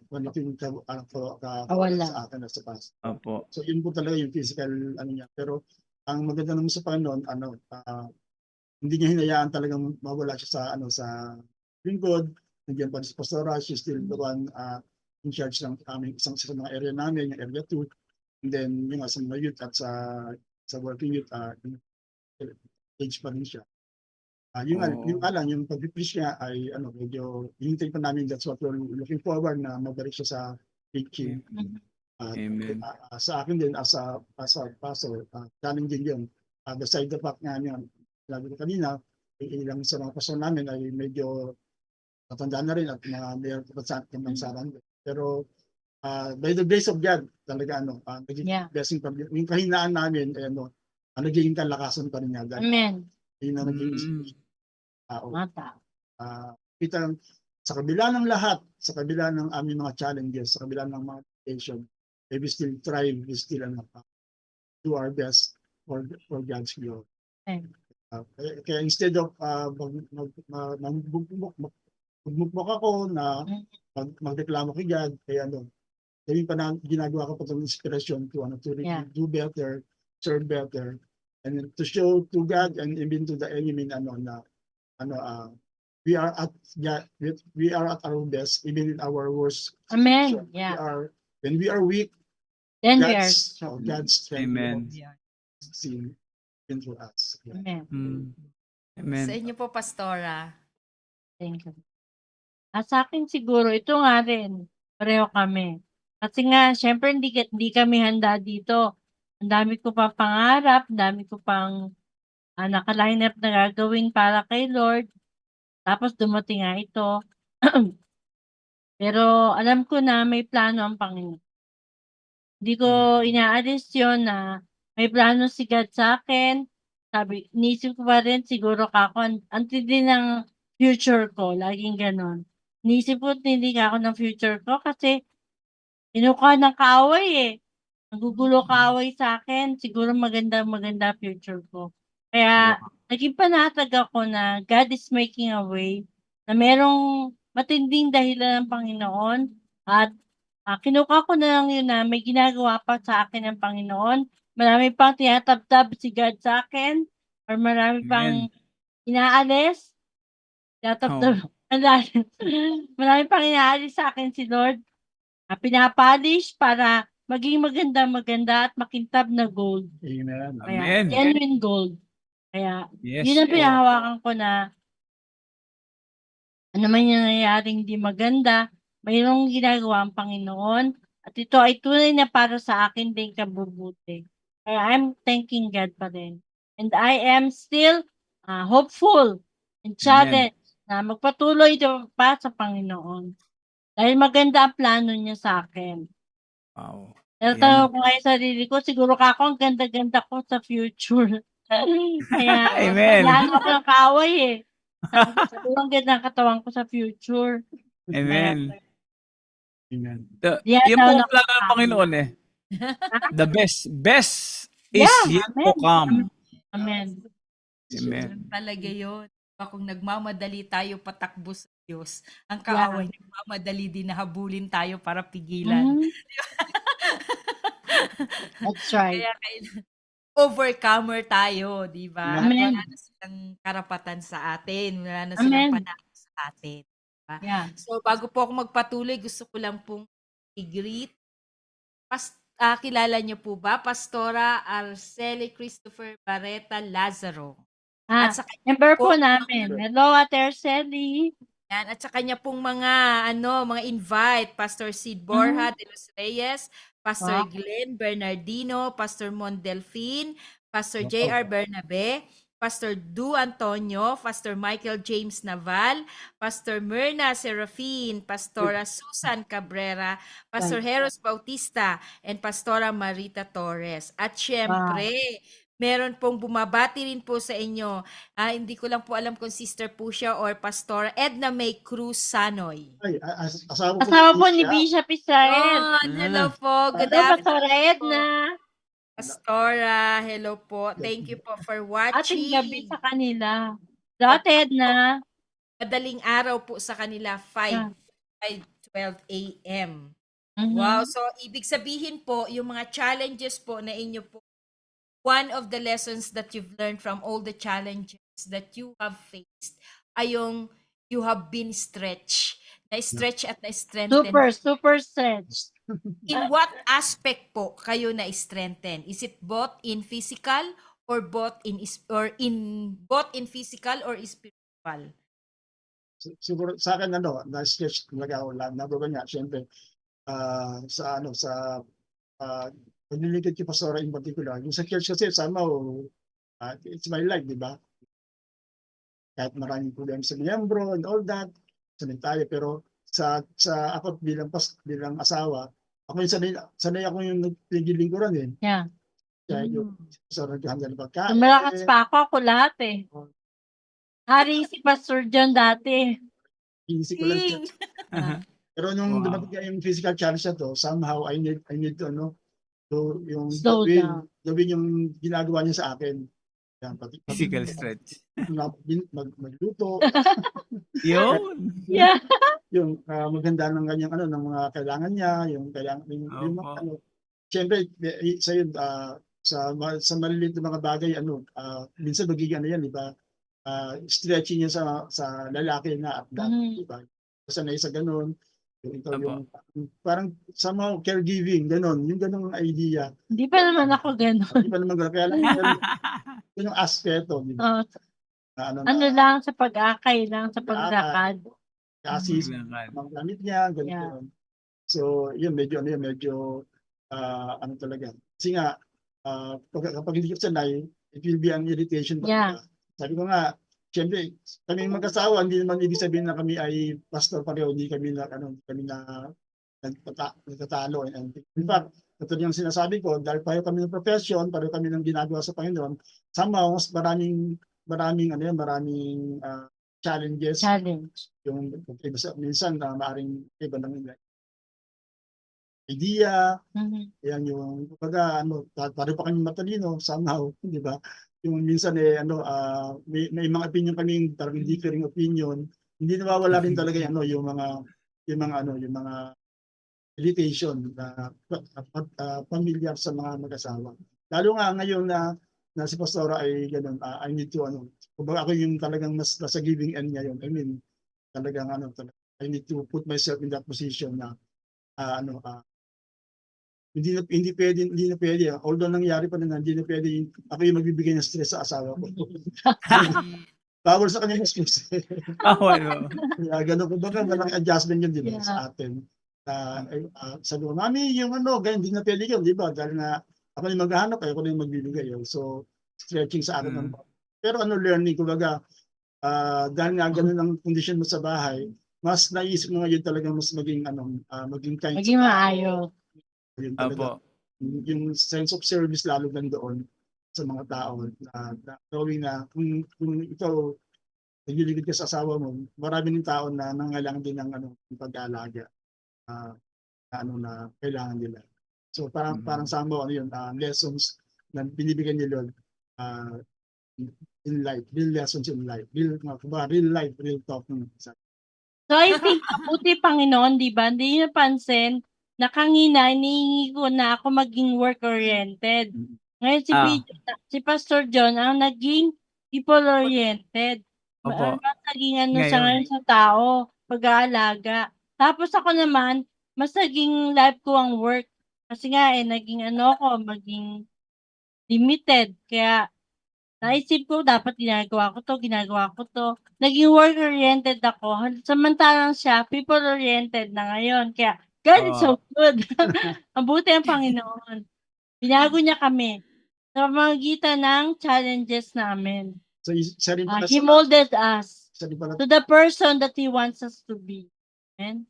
malaking Wala. sa akin at sa pastor. Opo. So yun po talaga yung physical ano niya. Pero ang maganda naman sa Panginoon, hindi niya hinayaan talagang mawala siya sa lingkod. Nandiyan pa si Pastor Rush, she's still the one in charge ng aming isang sa mga area namin, yung area 2. And then yung sa mga youth at sa working youth, age pa rin siya. Yung pag-preach niya ay medyo hinintay pa namin, that's what we're looking forward na mabalik siya sa preaching. Amen. Sa akin din as a pastor, challenging yun. Beside the fact nga niya, sabi ko kanina, ilang sa mga pastor namin ay medyo matanda na rin at mayroon ng saran. Pero by the grace of God, talaga naging Yeah. blessing pa. Yung kahinaan namin, naging kalakasan pa rin niya dahil Amen. yun na naging Mm. tao. Mata. Kita sa kabila ng lahat, sa kabila ng aming mga challenges, sa kabila ng mga temptation, we still thrive, we still do our best for God's glory. Amen. Kaya instead of magmukmuk ako na magreklamo kay God, kaya gawin pa na ginagawa ko pa itong inspiration to really Yeah. do better, serve better, and then to show to God and even to the enemy we are at our best even in our worst. Amen. We Yeah. are when we are weak, Then we are. God's strength Amen. seen through us. Yeah. Amen. Mm. Amen. Sa inyo po, Pastora. Thank you. Sa akin siguro, ito nga rin. Pareho kami. Kasi nga, syempre, hindi kami handa dito. Ang dami ko pa pangarap, ang dami ko pang naka-line up na gagawin para kay Lord. Tapos dumating nga ito. Pero alam ko na may plano ang Panginoon. Hindi ko inaalis yun na may plano si God sa akin. Sabi, inisip ko pa rin siguro ako, ang tindi ng future ko, laging ganon. Inisip ko, hindi ka ako ng future ko kasi kinukuha ng kaaway eh. Nagugulo kaaway sa akin, siguro maganda future ko. Kaya, naging panatag ako na God is making a way na merong matinding dahilan ng Panginoon at kinuha ko na lang yun na may ginagawa pa sa akin ng Panginoon. Marami pang tinatabtab si God sa akin or marami pang inaalis. Tinatabtab. Marami pang inaalis sa akin si Lord. Pinapolish para maging maganda at makintab na gold. Amen. Kaya, Amen. genuine gold. Kaya, Yes. yun ang pinahawakan ko na ano man yung nangyayaring di maganda, mayroong ginagawa ang Panginoon at ito ay tunay na para sa akin din kabubuti. Kaya I'm thanking God pa rin. And I am still hopeful and challenged na magpatuloy pa sa Panginoon. Dahil maganda ang plano niya sa akin. Wow. Natanong ko ngayon sarili ko, siguro ka ako ang ganda-ganda ko sa future. Kaya, Amen. yan ako ng kaaway eh. Siguro ang ganda ng katawan ko sa future. Amen. Amen. Yeah, Yan po ang no, plano ng Panginoon eh. The best is Yeah, yet to come. Amen. Amen. Palagay yun. Kung nagmamadali tayo patakbo sa Diyos, ang kaaway nagmamadali din na habulin tayo para pigilan. Mhm. That's right. Kaya overcomer tayo, di ba? At Amen. wala na silang karapatan sa atin. Wala na silang Amen. panalo sa atin. Diba? Yeah. So, bago po ako magpatuloy, gusto ko lang pong i-greet. Kilala niyo po ba? Pastora Arceli Christopher Barreta Lazaro. At sa kanya Member po po, namin. Hello, Ate Arceli. yan, at sa kanya pong mga invite, Pastor Sid Borja de los Reyes, Pastor Glenn Bernardino, Pastor Mon Delfin, Pastor J.R. Bernabe, Pastor Du Antonio, Pastor Michael James Naval, Pastor Myrna Serafin, Pastora Susan Cabrera, Pastor Heros Bautista, and Pastora Marita Torres. At syempre, meron pong bumabati rin po sa inyo. Hindi ko lang po alam kung sister po siya or Pastora Edna May Cruz Sanoy. Ay, asawa po ni Bishop Israel. Hello po. Good Hello, afternoon. Pastora Edna. Pastora, hello po. Thank you po for watching. Ating gabi sa kanila. Hello, Ate Edna. Madaling araw po sa kanila, 5:12 a.m. Mhm. Wow, so ibig sabihin po, yung mga challenges po na inyo po, one of the lessons that you've learned from all the challenges that you have faced ay yung you have been stretched. Na-stretch at na-strengthen. Super stretched. In what aspect po kayo na-strengthen? Is it both in physical or both in physical or spiritual? Siguro sa akin na-stretch talaga ako lang. Nabaga nga, siyempre, paglilikid kay Pastora in particular. Yung sa church kasi, somehow, it's my life, di ba? Kahit maraming problema sa miyembro and all that, sanay tayo. Pero sa ako bilang asawa, ako yung sanay ako yung nagpigil-lingkuran eh. Yeah. Kaya yung sa naghahanda ng pagkain. Malakas pa ako lahat eh. Hari si Pastor John dati. Inisip ko lang siya. King. Pero nung Wow. dumating nga yung physical challenge na to, somehow I need to yung Slow down. gawin yung ginagawa niya sa akin. Yan, pati Physical stretch. magluto, Yun. Yeah. yung maganda ng kanyang ng mga kailangan niya, yung kailangan yung mga Opo. siyempre sa yun sa maliliit na mga bagay minsan magiging yan, di ba? Stretching niya sa lalaki na at Mhm. di ba? Sanay sa ganun. Ito Opo. yung parang somehow caregiving, ganun. Yung ganung idea. Hindi pa naman ako gano'n. Hindi pa naman ganun. Kaya lang yun yung aspeto, di ba? Oh, Na, ano lang sa pag-akay lang, sa paglakad. assist, Kailangan. mga gamit niya, ganun. Yeah. Ganun. So, yun, medyo ano talaga. Kasi nga, kapag hindi ka sanay, it will be an irritation. Yeah. Sabi ko nga, siyempre, kami mag-asawa, hindi naman ibig sabihin na kami ay pastor pareho, hindi kami nagtatalo. In fact, ito yung sinasabi ko, dahil pareho kami ng profession, pareho kami ng ginagawa sa Panginoon, somehow, maraming challenges. Challenge. Yung minsan maaring iba ng idea, Mhm. yan yung kumbaga pareho pa kami matalino somehow, di ba? Yung minsan may mga opinion kami, parang differing opinion, hindi nawawala rin talaga yung mga irritation na familiar sa mga mag-asawa. Lalo nga ngayon na si Pastora ay ganun, I need to kumbaga ako yung talagang mas nasa giving end ngayon. I mean, talagang I need to put myself in that position na hindi na pwede. Although nangyari pa na hindi na pwede ako yung magbibigay ng stress sa asawa ko. Bawal sa kanya yung stress. Bawal. Kaya ganun, kumbaga malaking adjustment yun, di ba, Yeah. sa atin. Sabi ko, mami, yung ganyan, hindi na pwede yun, di ba? Dahil na ako na yung maghahanap, ako na yung magbibigay. So, stretching sa akin. Pero learning, kumbaga, dahil nga ganun ang condition mo sa bahay, mas naisip mo ngayon talaga mas maging kind. Maging maayos. Yun talaga. Opo. Yung sense of service lalo nandoon sa mga tao na knowing na kung ikaw nagliligid ka sa asawa mo, marami ng tao na nangailangan din ng pag-aalaga na kailangan nila. So parang somehow lessons na binibigyan ni Lord in life, real lessons in life, real life, real talk. So I think mabuti Panginoon, di ba? Hindi niyo napansin na kanina inihingi ko na ako maging work-oriented. Ngayon si Pastor John ang naging people-oriented. Opo. Mas naging siya Ngayon. ngayon sa tao, pag-aalaga. Tapos ako naman, mas naging life ko ang work. Kasi nga naging maging limited. Kaya naisip ko, dapat ginagawa ko to. Naging work-oriented ako. Samantalang siya, people-oriented na ngayon. Kaya, God is so good. Mabuti ang Panginoon. Binago niya kami sa magitan ng challenges namin. So isa rin pala He molded us isa rin pala to the person that He wants us to be. Amen?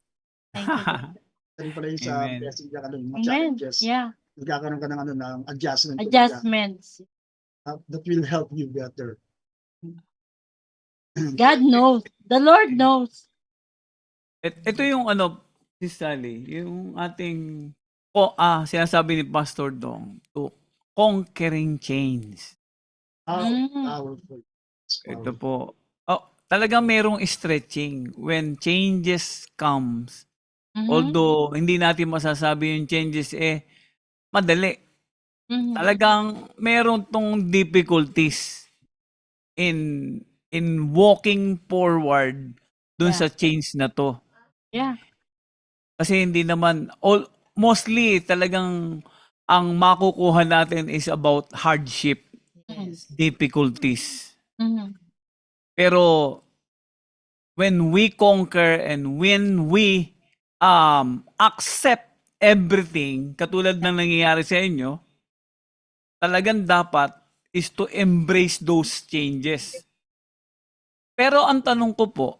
Thank you. isa rin pala yung sa Amen. blessing ka mga Amen. challenges. Yeah. Nagkakaroon ka ng adjustment. Adjustments. That will help you better. God knows. The Lord knows. Ito yung si Sally, yung ating sinasabi ni Pastor Dong, to conquering chains. Powerful. Ito po. Talagang merong stretching when changes comes. Mhm. Although hindi natin masasabi yung changes madali. Mhm. Talagang meron tong difficulties in walking forward dun Yeah. sa change na to. Yeah. Kasi hindi naman mostly talagang ang makukuha natin is about hardship, difficulties. Mhm. Pero when we conquer and when we accept everything, katulad ng nangyayari sa inyo, talagang dapat is to embrace those changes. Pero ang tanong ko po,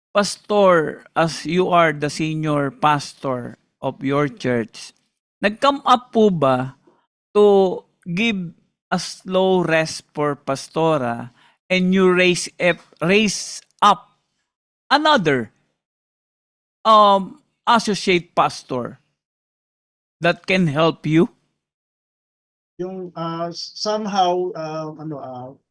Pastor, as you are the senior pastor of your church, nag-come up po ba to give a slow rest for Pastora and you raise up another associate pastor that can help you? Yung somehow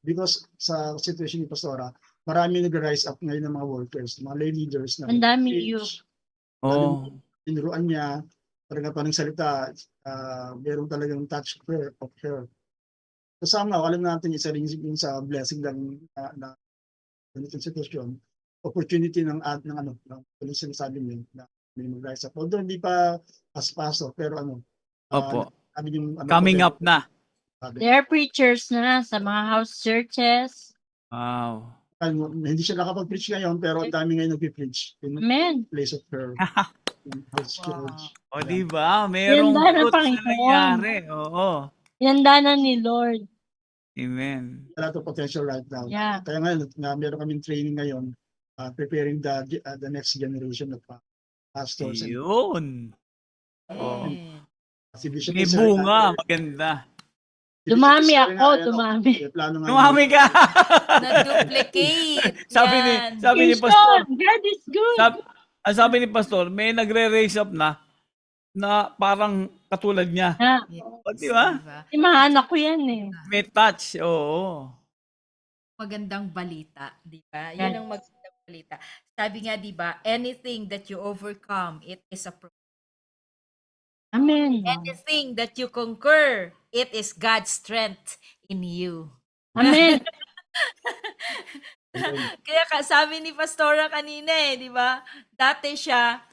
because sa situation ni Pastora, marami nag-rise up ngayon ng mga workers, mga lay leaders na Ang daming preach, youth. Oh, tinuruan niya, talaga pa ng salita, meron talagang touch of her. So somehow, alam natin isa rin yung sa blessing lang na ganitong sitwasyon, opportunity ng sinasabi niya na may mag-rise up. Although hindi pa as pastor, pero opo. sabi yung Coming up na. sabi. They are preachers na sa mga house churches. Wow. Hindi siya nakapag-preach ngayon, pero ang dami ngayon nag-preach in Amen. place of her in house church. O, di ba? Merong Ganda ng fruits na Panginoon. nangyari. Oo. Yanda na ni Lord. Amen. A lot of potential right now. Yeah. Kaya ngayon, meron kaming training ngayon, preparing the next generation of pastors. And Yun. Oh. si Bishop May Israel, bunga. Maganda. si Bishop Dumami Israel ako, na, dumami. plano nga Tumami ka. Na-duplicate. sabi Yan. ni Pastor, God is good. sabi ni Pastor, may nagre-raise up na parang katulad niya. Ha, O, di ba? yung mga anak ko yan eh. May touch. Oo. Magandang balita, di ba? Yan. Yun ang magandang balita. Sabi nga, di ba, anything that you overcome, it is a Amen. anything that you conquer, it is God's strength in you. Amen. Kaya sabi ni Pastora kanina di ba? Dati siya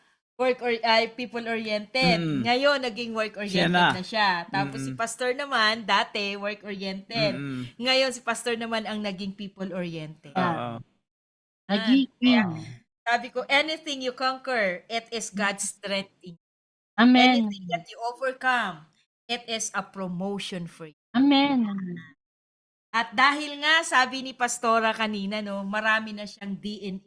people-oriented. Mm. Ngayon, naging work-oriented Siya na siya. Tapos si Mm-mm. Pastor naman, dati work-oriented. Mm-mm. Ngayon, si Pastor naman ang naging people-oriented. Oo. Nagiging. Sabi ko, anything you conquer, it is God's strength in you. Amen. Anything that you overcome, it is a promotion for you. Amen. At dahil nga, sabi ni Pastora kanina, marami na siyang DNA.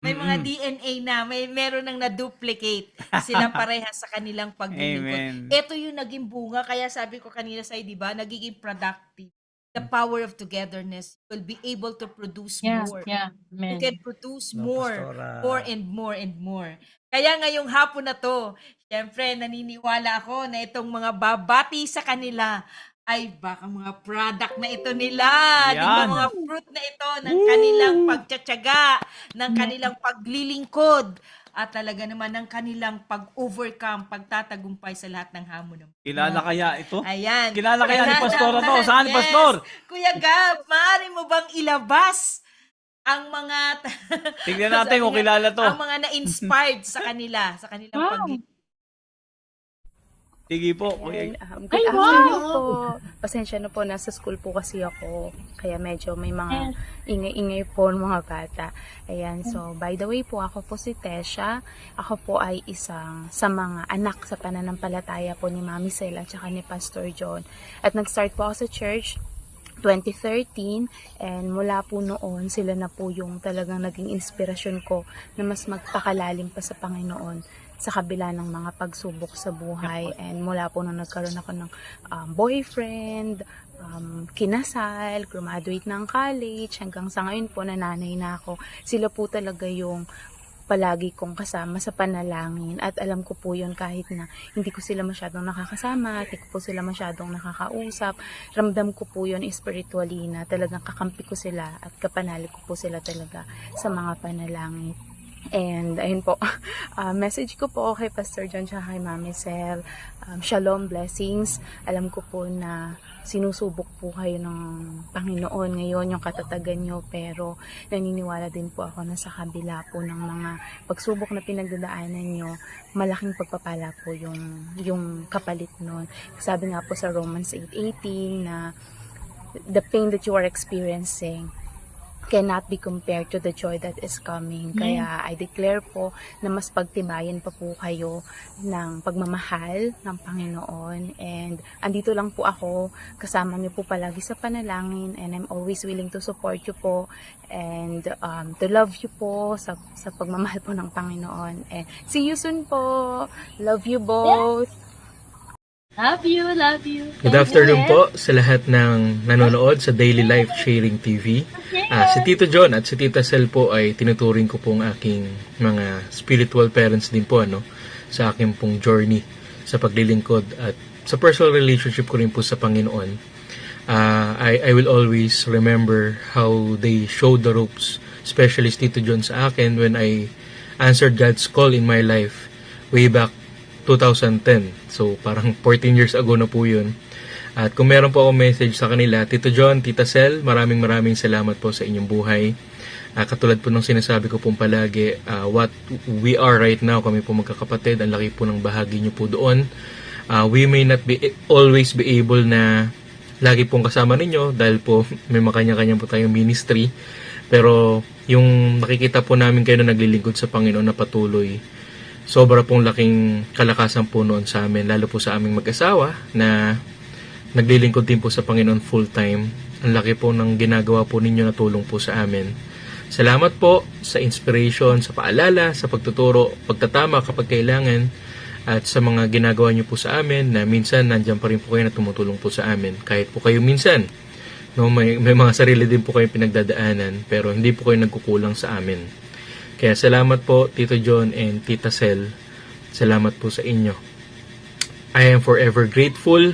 May mga DNA na, meron nang na-duplicate sila parehas sa kanilang paglilingkod. Amen. Ito yung naging bunga, kaya sabi ko kanina sa'yo, di ba, nagiging productive. The power of togetherness will be able to produce Yeah, more. yeah. You Amen. can produce more Pastora. and more and more. Kaya ngayong hapon na to, syempre naniniwala ako na itong mga babati sa kanila ay baka mga product na ito nila. Di ba Yan. mga fruit na ito ng kanilang pagtsatsaga, ng kanilang paglilingkod, at talaga naman ng kanilang pag-overcome, pagtatagumpay sa lahat ng hamon ng Kilala kaya ito? Ayan. Kilala kaya ni Pastora to? Saan ni Pastor? Kuya Gab, maaari mo bang ilabas ang mga Tignan natin kung kilala to. ang mga na-inspired sa kanila, sa kanilang Wow. Sige po, kuya. Good Ay, afternoon wow! po. Pasensya na po, nasa school po kasi ako. Kaya medyo may mga ingay-ingay po ng mga bata. Ayan, so by the way po, ako po si Tesha. Ako po ay isang sa mga anak sa pananampalataya po ni Mami Sela at saka ni Pastor John. At nag-start po ako sa church 2013, and mula po noon sila na po yung talagang naging inspirasyon ko na mas magpakalalim pa sa Panginoon sa kabila ng mga pagsubok sa buhay. And mula po nung nagkaroon ako ng boyfriend, kinasal, graduate ng college, hanggang sa ngayon po nanay na ako, sila po talaga yung palagi kong kasama sa panalangin, at alam ko po yun kahit na hindi ko sila masyadong nakakasama, hindi ko po sila masyadong nakakausap, ramdam ko po yun spiritually na talagang kakampi ko sila at kapanali ko po sila talaga sa mga panalangin. And ayun po, message ko po kay Pastor John at kay Mami Sel, shalom, blessings. Alam ko po na sinusubok po kayo ng Panginoon ngayon, yung katatagan nyo, pero naniniwala din po ako na sa kabila po ng mga pagsubok na pinagdadaanan nyo, malaking pagpapala po yung kapalit nun. Sabi nga po sa Romans 8:18 na the pain that you are experiencing cannot be compared to the joy that is coming. Kaya I declare po na mas pagtibayan pa po kayo ng pagmamahal ng Panginoon. And andito lang po ako, kasama niyo po palagi sa panalangin, and I'm always willing to support you po and to love you po sa pagmamahal po ng Panginoon. And see you soon po. Love you both. Love you, love you. Good afternoon po sa lahat ng nanonood sa Daily Life Sharing TV. Si Tito John at si Tita Sel po ay tinuturing ko pong aking mga spiritual parents din po sa aking pong journey sa paglilingkod at sa personal relationship ko rin po sa Panginoon. I will always remember how they showed the ropes, especially si Tito John sa akin when I answered God's call in my life way back 2010. So, parang 14 years ago na po yun. At kung meron po ako message sa kanila, Tito John, Tita Sel, maraming salamat po sa inyong buhay. Katulad po ng sinasabi ko pong palagi, what we are right now, kami po magkakapatid, ang laki po ng bahagi nyo po doon. We may not be always be able na lagi pong kasama ninyo dahil po may makanya-kanya po tayong ministry. Pero yung nakikita po namin kayo na naglilingkod sa Panginoon na patuloy, sobra pong laking kalakasan po noon sa amin, lalo po sa aming mag-asawa na naglilingkod din po sa Panginoon full-time. Ang laki po ng ginagawa po ninyo na tulong po sa amin. Salamat po sa inspiration, sa paalala, sa pagtuturo, pagtatama kapag kailangan, at sa mga ginagawa niyo po sa amin na minsan nandiyan pa rin po kayo na tumutulong po sa amin. Kahit po kayo minsan, may mga sarili din po kayo pinagdadaanan, pero hindi po kayo nagkukulang sa amin. Kaya salamat po Tito John and Tita Sel. Salamat po sa inyo. I am forever grateful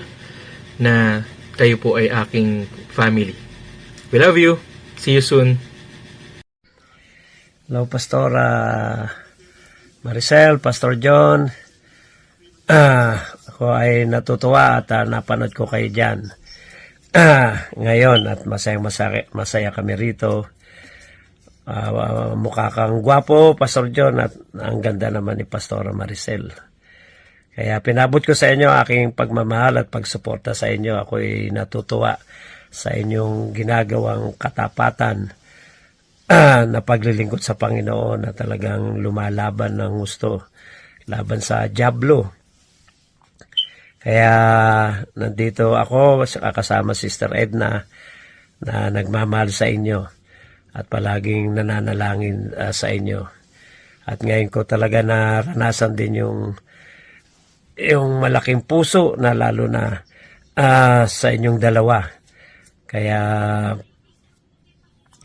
na kayo po ay aking family. We love you. See you soon. Hello, Pastora Maricel, Pastor John. Ako ay natutuwa at napanood ko kayo dyan. Ngayon at masaya kami rito. Mukha kang gwapo, Pastor John, at ang ganda naman ni Pastora Maricel. Kaya pinabot ko sa inyo aking pagmamahal at pagsuporta sa inyo. Ako'y natutuwa sa inyong ginagawang katapatan na paglilingkod sa Panginoon na talagang lumalaban ng gusto laban sa dyablo. Kaya nandito ako kasama Sister Edna na nagmamahal sa inyo at palaging nananalangin sa inyo. At ngayon ko talaga naranasan din yung malaking puso na lalo na sa inyong dalawa. Kaya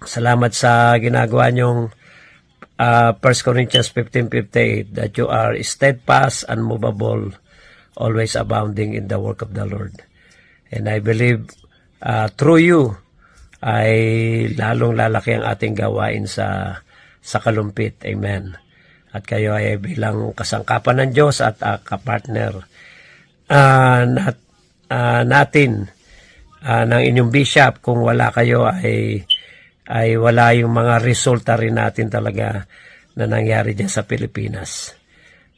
salamat sa ginagawa nyong 1 Corinthians 15:58 that you are steadfast, unmovable, always abounding in the work of the Lord. And I believe through you ay lalong lalaki ang ating gawain sa kalumpit. Amen. At kayo ay bilang kasangkapan ng Diyos at kapartner natin ng inyong bishop. Kung wala kayo ay wala yung mga resulta rin natin talaga na nangyari dyan sa Pilipinas.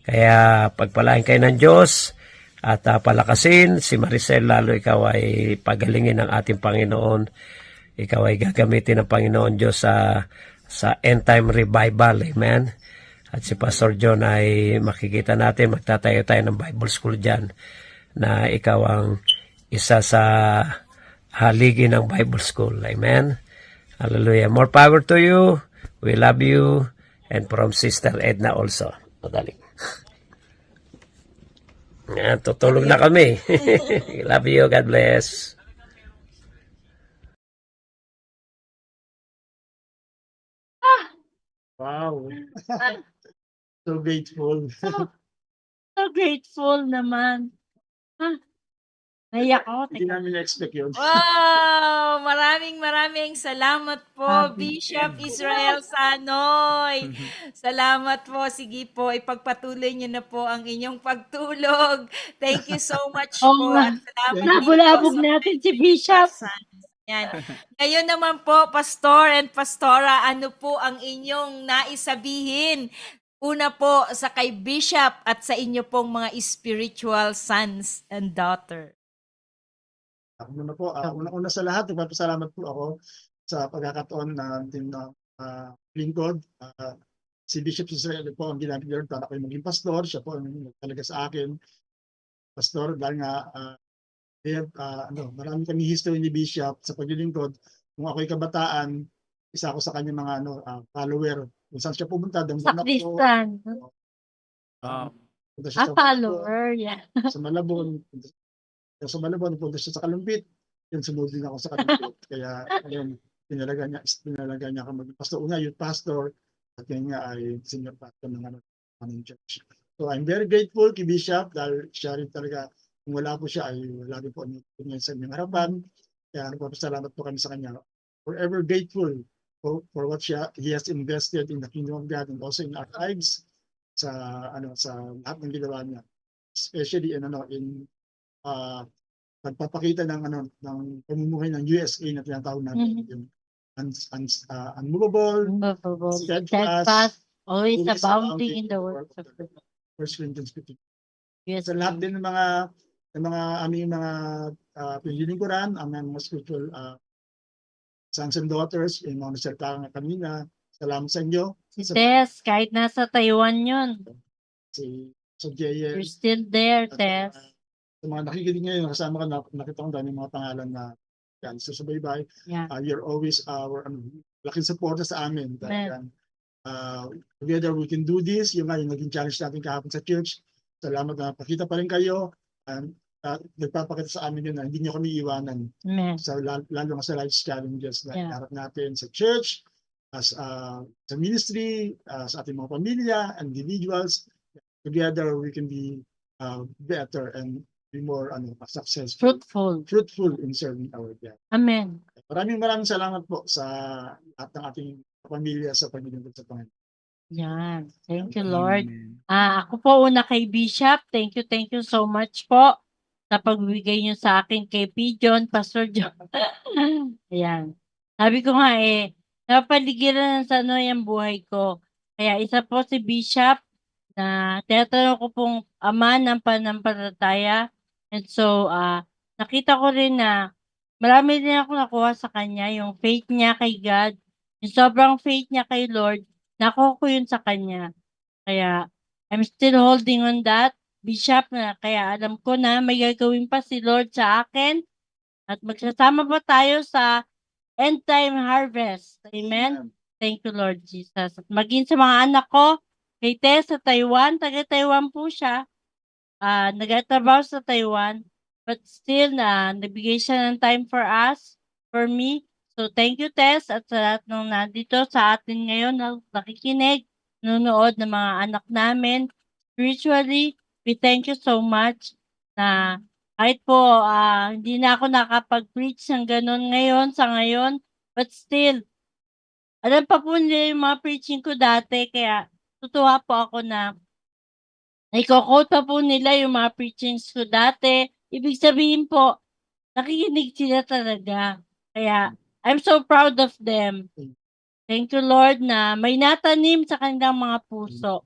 Kaya pagpalain kayo ng Diyos at palakasin si Maricel, lalo ikaw ay pagalingin ng ating Panginoon. Ikaw ay gagamitin ng Panginoon Diyos sa end time revival. Amen. At si Pastor John ay makikita natin, magtatayo tayo ng Bible School dyan na ikaw ang isa sa haligi ng Bible School. Amen. Hallelujah. More power to you. We love you. And from Sister Edna also. Madaling. Yan, tutulog na kami. Love you. God bless. Wow. So grateful. So grateful naman. Naiyak ako. Hindi namin na-expect yun. Wow! Maraming salamat po, Happy Bishop Israel Sanoy. Salamat po. Sige po, ipagpatuloy niyo na po ang inyong pagtulog. Thank you so much Oo po. nga. At salamat din po Nabulabog sa natin si Bishop. Yan. Ngayon naman po, Pastor and Pastora, ano po ang inyong naisabihin? Una po sa kay Bishop at sa inyo pong mga spiritual sons and daughter. Ako muna po, una sa lahat, nagpapasalamat po ako sa pagkakataon na ating lingkod. Si Bishop Israel po ang ginamit niya para ako maging pastor. Siya po ang talaga sa akin. Pastor, dahil nga marami kami history ni Bishop sa paglilingkod. Kung ako'y kabataan, isa ako sa kanyang mga follower. Kung saan siya pumunta, doon ako. Sakristan. Punta siya sa Follower, yeah. sa Malabon, Sa Malabon, napunta siya sa Kalumpit. Yun, sumunod din ako sa Kalumpit. Kaya, ayun, pinalaga niya ako maging pastor. Una, youth pastor. At yun nga ay senior pastor ng aming church. So, I'm very grateful kay Bishop dahil siya rin talaga, kung wala po siya, ay lagi po niya sa aming harapan. Kaya nagpapasalamat po kami sa kanya. Forever grateful for what he has invested in the kingdom of God and also in our lives sa lahat ng ginawa niya, especially in pagpapakita ng pamumuhay ng USA na tinatawag natin, yung unmovable, Steadfast, always always abounding in the works of the Lord. 1 Corinthians 15. Yes, Sa lahat din ng mga aming mga pinilingkuran, ang mga spiritual sons and daughters, yung mga nasalita nga kanina, salamat sa inyo. Si Tess, kahit nasa Taiwan yun, Sa JL, you're still there, at Tess. sa mga nakikinig ngayon, kasama ka na, nakita ko dami mga pangalan na yan, susubaybay. Yeah. You're always our laking suporta sa amin. Dahil, together we can do this. Yung naging challenge natin kahapon sa church. Salamat na pakita pa rin kayo. Nagpapakita sa amin yun na hindi nyo kami iwanan. Amen. Lalo nga sa life challenges na Yeah. harap natin sa church, sa ministry, sa ating mga pamilya, individuals. Together we can be better and be more successful, fruitful in serving our God. Amen. Maraming salamat po sa lahat ng ating pamilya sa paglilingkod sa Panginoon. Yan. Thank you, Lord. Amen. Ako po una kay Bishop. Thank you so much po sa pagbigay niyo sa akin kay P. John, Pastor John. Ayan. Sabi ko nga napaligiran sa yung buhay ko. Kaya isa po si Bishop na tinatanong ko pong ama ng pananampalataya. And so, nakita ko rin na marami din ako nakuha sa kanya, yung faith niya kay God, yung sobrang faith niya kay Lord, nakuha ko yun sa kanya. Kaya, I'm still holding on that, Bishop, na kaya alam ko na may gagawin pa si Lord sa akin at magsasama pa tayo sa end time harvest. Amen? Thank you, Lord Jesus. At maging sa mga anak ko, kay Tess sa Taiwan, taga-Taiwan po siya, nag-trabaho sa Taiwan, but still, nabigay siya ng time for us, for me. So, thank you, Tess, at sa lahat ng nandito sa atin ngayon na nakikinig, nanonood ng mga anak namin. Spiritually, we thank you so much na kahit po hindi na ako nakapag-preach ng ganun sa ngayon, but still, alam pa po nila yung mga preaching ko dati, kaya tutuwa po ako na naiko-quote pa po nila yung mga preachings ko dati. Ibig sabihin po, nakikinig sila talaga. Kaya, I'm so proud of them. Thank you, Lord, na may natanim sa kanilang mga puso.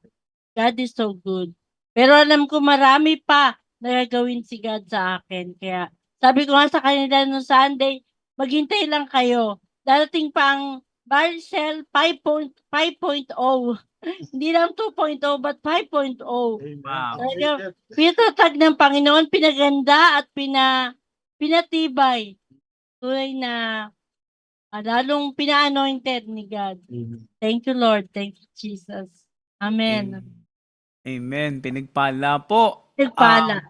God is so good. Pero alam ko marami pa na gagawin si God sa akin. Kaya, sabi ko nga sa kanila noong Sunday, maghintay lang kayo. Darating pa ang Barcel 5.0. Hindi lang 2.0 but 5.0. Wow. Pinatatag ng Panginoon, pinaganda at pinatibay. Tunay na lalong pina-anointed ni God. Thank you, Lord. Thank you, Jesus. Amen. Amen. Pinagpala po. Nagpala.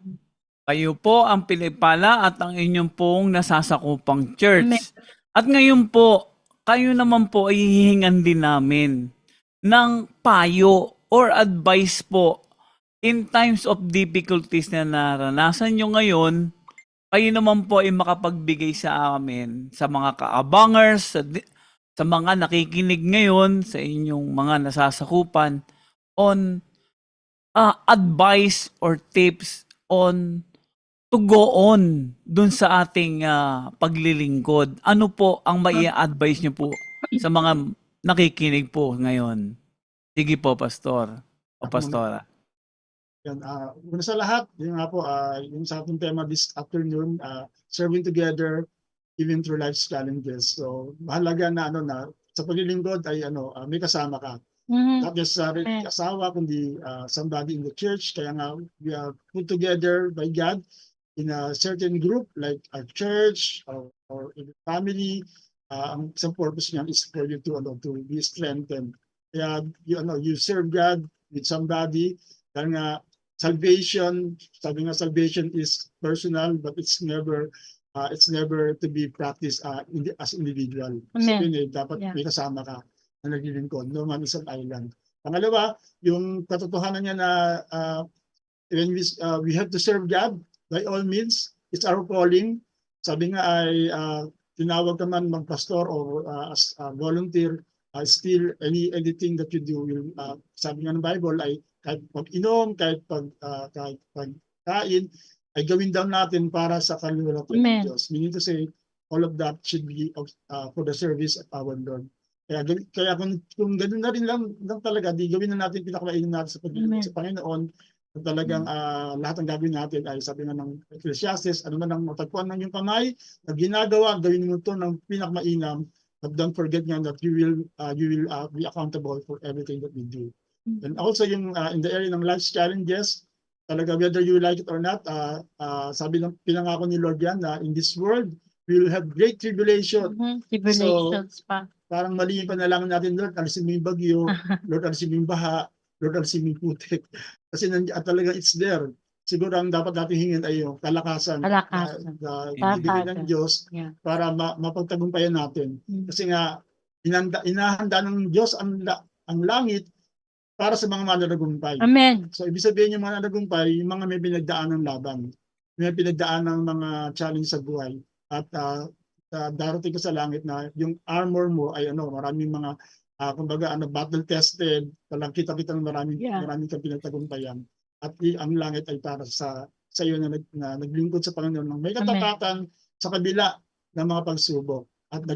Kayo po ang pinagpala at ang inyong pong nasasakupang church. Amen. At ngayon po, kayo naman po ay hihingan din namin ng payo or advice po in times of difficulties na naranasan nyo ngayon. Kayo naman po ay makapagbigay sa amin, sa mga kaabangers, sa mga nakikinig ngayon, sa inyong mga nasasakupan, on advice or tips on to go on dun sa ating paglilingkod. Ano po ang mai-advise nyo po sa mga nakikinig po ngayon? Sige po, Pastor o Pastora. Yan, una sa lahat, yung nga po, yung sa ating tema this afternoon, serving together even through life's challenges. So, mahalaga na sa paglilingkod ay may kasama ka. Not necessarily asawa, kundi somebody in the church. Kaya nga, we are put together by God in a certain group like a church or in a family. Ang isang purpose niyan is for you to be strengthened. Kaya you serve God with somebody. Dahil nga salvation, sabi nga salvation is personal, but it's never to be practiced as individual. Amen. Sabi dapat Yeah. may kasama ka na naglilingkod. No man is an island. Pangalawa, yung katotohanan niya na when we have to serve God by all means. It's our calling. Sabi nga ay tinawag ka man magpastor or as a volunteer, still anything that you do will sabi nga ng Bible ay kahit pag-inom, kahit pagkain, ay gawin daw natin para sa kaluluwa ng Amen. Diyos. Meaning to say, all of that should be for the service of our Lord. Kaya kung ganoon na rin lang talaga, di gawin na natin pinakamainam natin sa Panginoon, talagang lahat ng gagawin natin ay sabi nga ng Ecclesiastes, ano man ang matagpuan ng iyong kamay na ginagawa, gawin mo ito ng pinakamainam, but don't forget nga that you will be accountable for everything that we do. And also yung in the area ng life's challenges, talaga whether you like it or not, sabi ng pinangako ni Lord yan na in this world, we will have great tribulation. Tribulations pa. Parang mali yung panalangin natin, Lord, alisin mo yung bagyo, Lord, alisin mo yung baha, Lord, alisin mo yung putik. Kasi talaga it's there. Siguro ang dapat natin hingin ay yung kalakasan. Kalakasan. Ibigay ng Diyos Yeah. para mapagtagumpayan natin. Kasi nga, inahanda ng Diyos ang langit para sa mga mananagumpay. Amen. So, ibig sabihin yung mga mananagumpay, yung mga may pinagdaan ng laban, may pinagdaan ng mga challenge sa buhay. At darating ka sa langit na yung armor mo ay maraming mga kumbaga battle tested, palang kita-kita ng maraming kang pinagtagumpayan. At ang langit ay para sa iyo na naglingkod sa Panginoon ng may katapatan sa kabila ng mga pagsubok at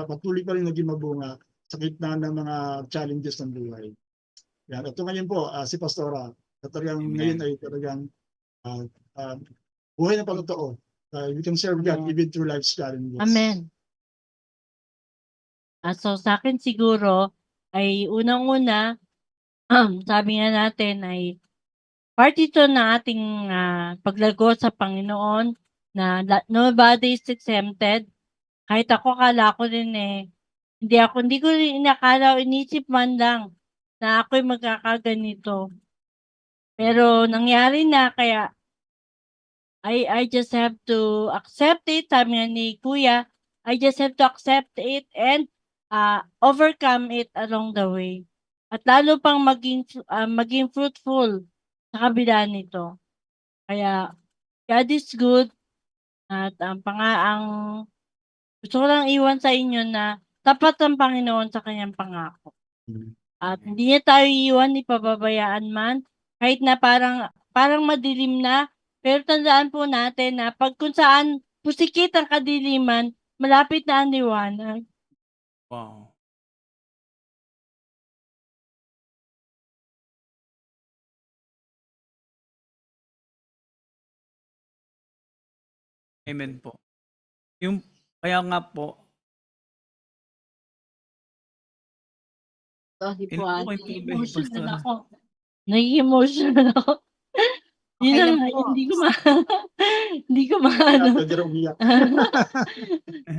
patuloy pa rin naging mabunga sa gitna ng mga challenges ng buhay. Yan. Ito ngayon po, si Pastora, talagang ngayon ay talagang buhay na patotoo. We can serve God even through life's challenges. Amen. So sa akin siguro ay unang-una, sabi nga natin ay part ito ng ating paglago sa Panginoon na nobody is exempted. Kahit ako, kala ko din hindi ko rin inakala o inisip man lang na ako'y magkakaganito. Pero nangyari na, kaya I just have to accept it. Sabi nga ni Kuya, I just have to accept it and overcome it along the way. At lalo pang maging fruitful sa kabila nito. Kaya God is good. At ang gusto ko lang iwan sa inyo na tapat ang Panginoon sa kanyang pangako. At hindi niya tayo iwan, ipababayaan man, kahit na parang madilim na, pero tandaan po natin na kung saan pusikit ang kadiliman, malapit na ang liwanag. Wow. Amen po. Kaya nga po, Sorry po, emotional ako. Nai-emotional ako. Okay Yun lang lang, po. hindi ko maano. Pwede rin umiyak.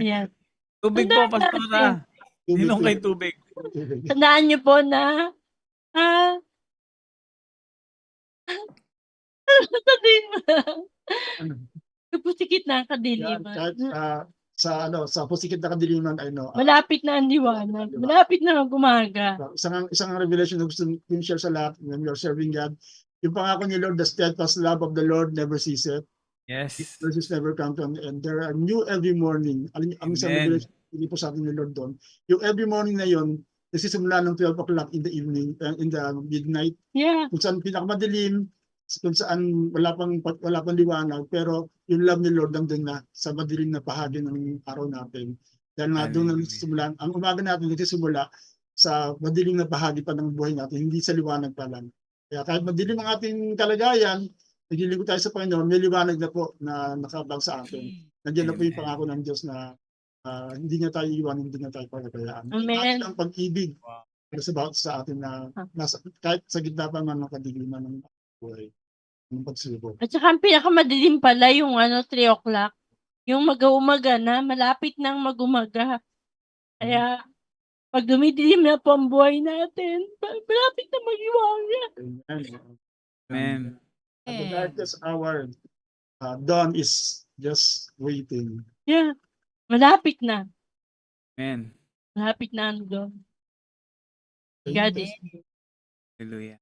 Yan. tubig po, Pastora. Inom kay tubig. Tandaan niyo po na pusikit na ang kadiliman. Kahit sa pusikit na kadiliman ay Malapit na ang liwanag. Malapit na ang umaga. isang revelation na gusto kong share sa lahat when you're serving God. Yung pangako ni Lord, the steadfast love of the Lord never ceases. Yes. His mercies never come to an end. There are new every morning. Ang isang Amen. revelation hindi po sa atin ni Lord doon. Yung every morning na yon, nagsisimula ng 12 o'clock in the evening, in the midnight, Yeah. kung saan pinakamadilim, kung saan wala pang liwanag, pero yung love ni Lord nandun na sa madilim na bahagi ng araw natin. Dahil nga doon Hallelujah. nagsisimula, ang umaga natin nagsisimula sa madilim na bahagi pa ng buhay natin, hindi sa liwanag pa lang. Kaya kahit madilim ang ating kalagayan, naglilingkod tayo sa Panginoon, may liwanag na po na nakabang sa atin. Nandiyan na po yung Amen. pangako ng Diyos na hindi niya tayo iwan, hindi niya tayo pagkakayaan. Amen. At ang pag-ibig Wow. sa atin na kahit sa gitna pa man ng kadiliman ng buhay, ng pagsubok. At saka ang pinakamadilim pala yung 3 o'clock. Yung mag-umaga na, malapit nang mag-umaga. Kaya pag dumidilim na po ang buhay natin, malapit na mag-iwanga. Amen. Amen. At the Amen. darkest hour, dawn is just waiting. Yeah. Malapit na. Amen. Malapit na ang doon. Thank God Amen. is good. Hallelujah.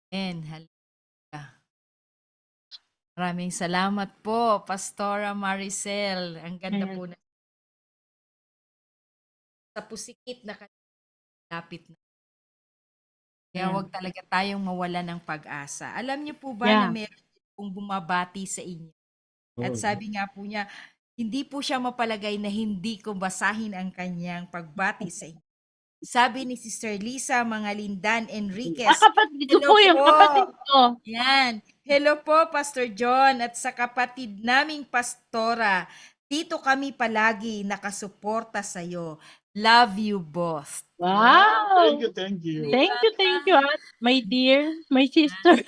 Amen. Hallelujah. Maraming salamat po, Pastora Maricel. Ang ganda Amen. po na sa pusikit na kapit na. Kaya Yeah. wag talaga tayong mawala ng pag-asa. Alam niyo po ba na Yeah. meron pong bumabati sa inyo? At Oh. sabi nga po niya, hindi po siya mapalagay na hindi ko basahin ang kanyang pagbati sa inyo. Sabi ni Sister Lisa Mangalindan Enriquez, Kapatid ko hello po yung po. kapatid ko. Yan. Hello po, Pastor John, at sa kapatid naming pastora. Dito kami palagi nakasuporta sa iyo. Love you both. Wow. Thank you, thank you. Thank you, my dear, my sister.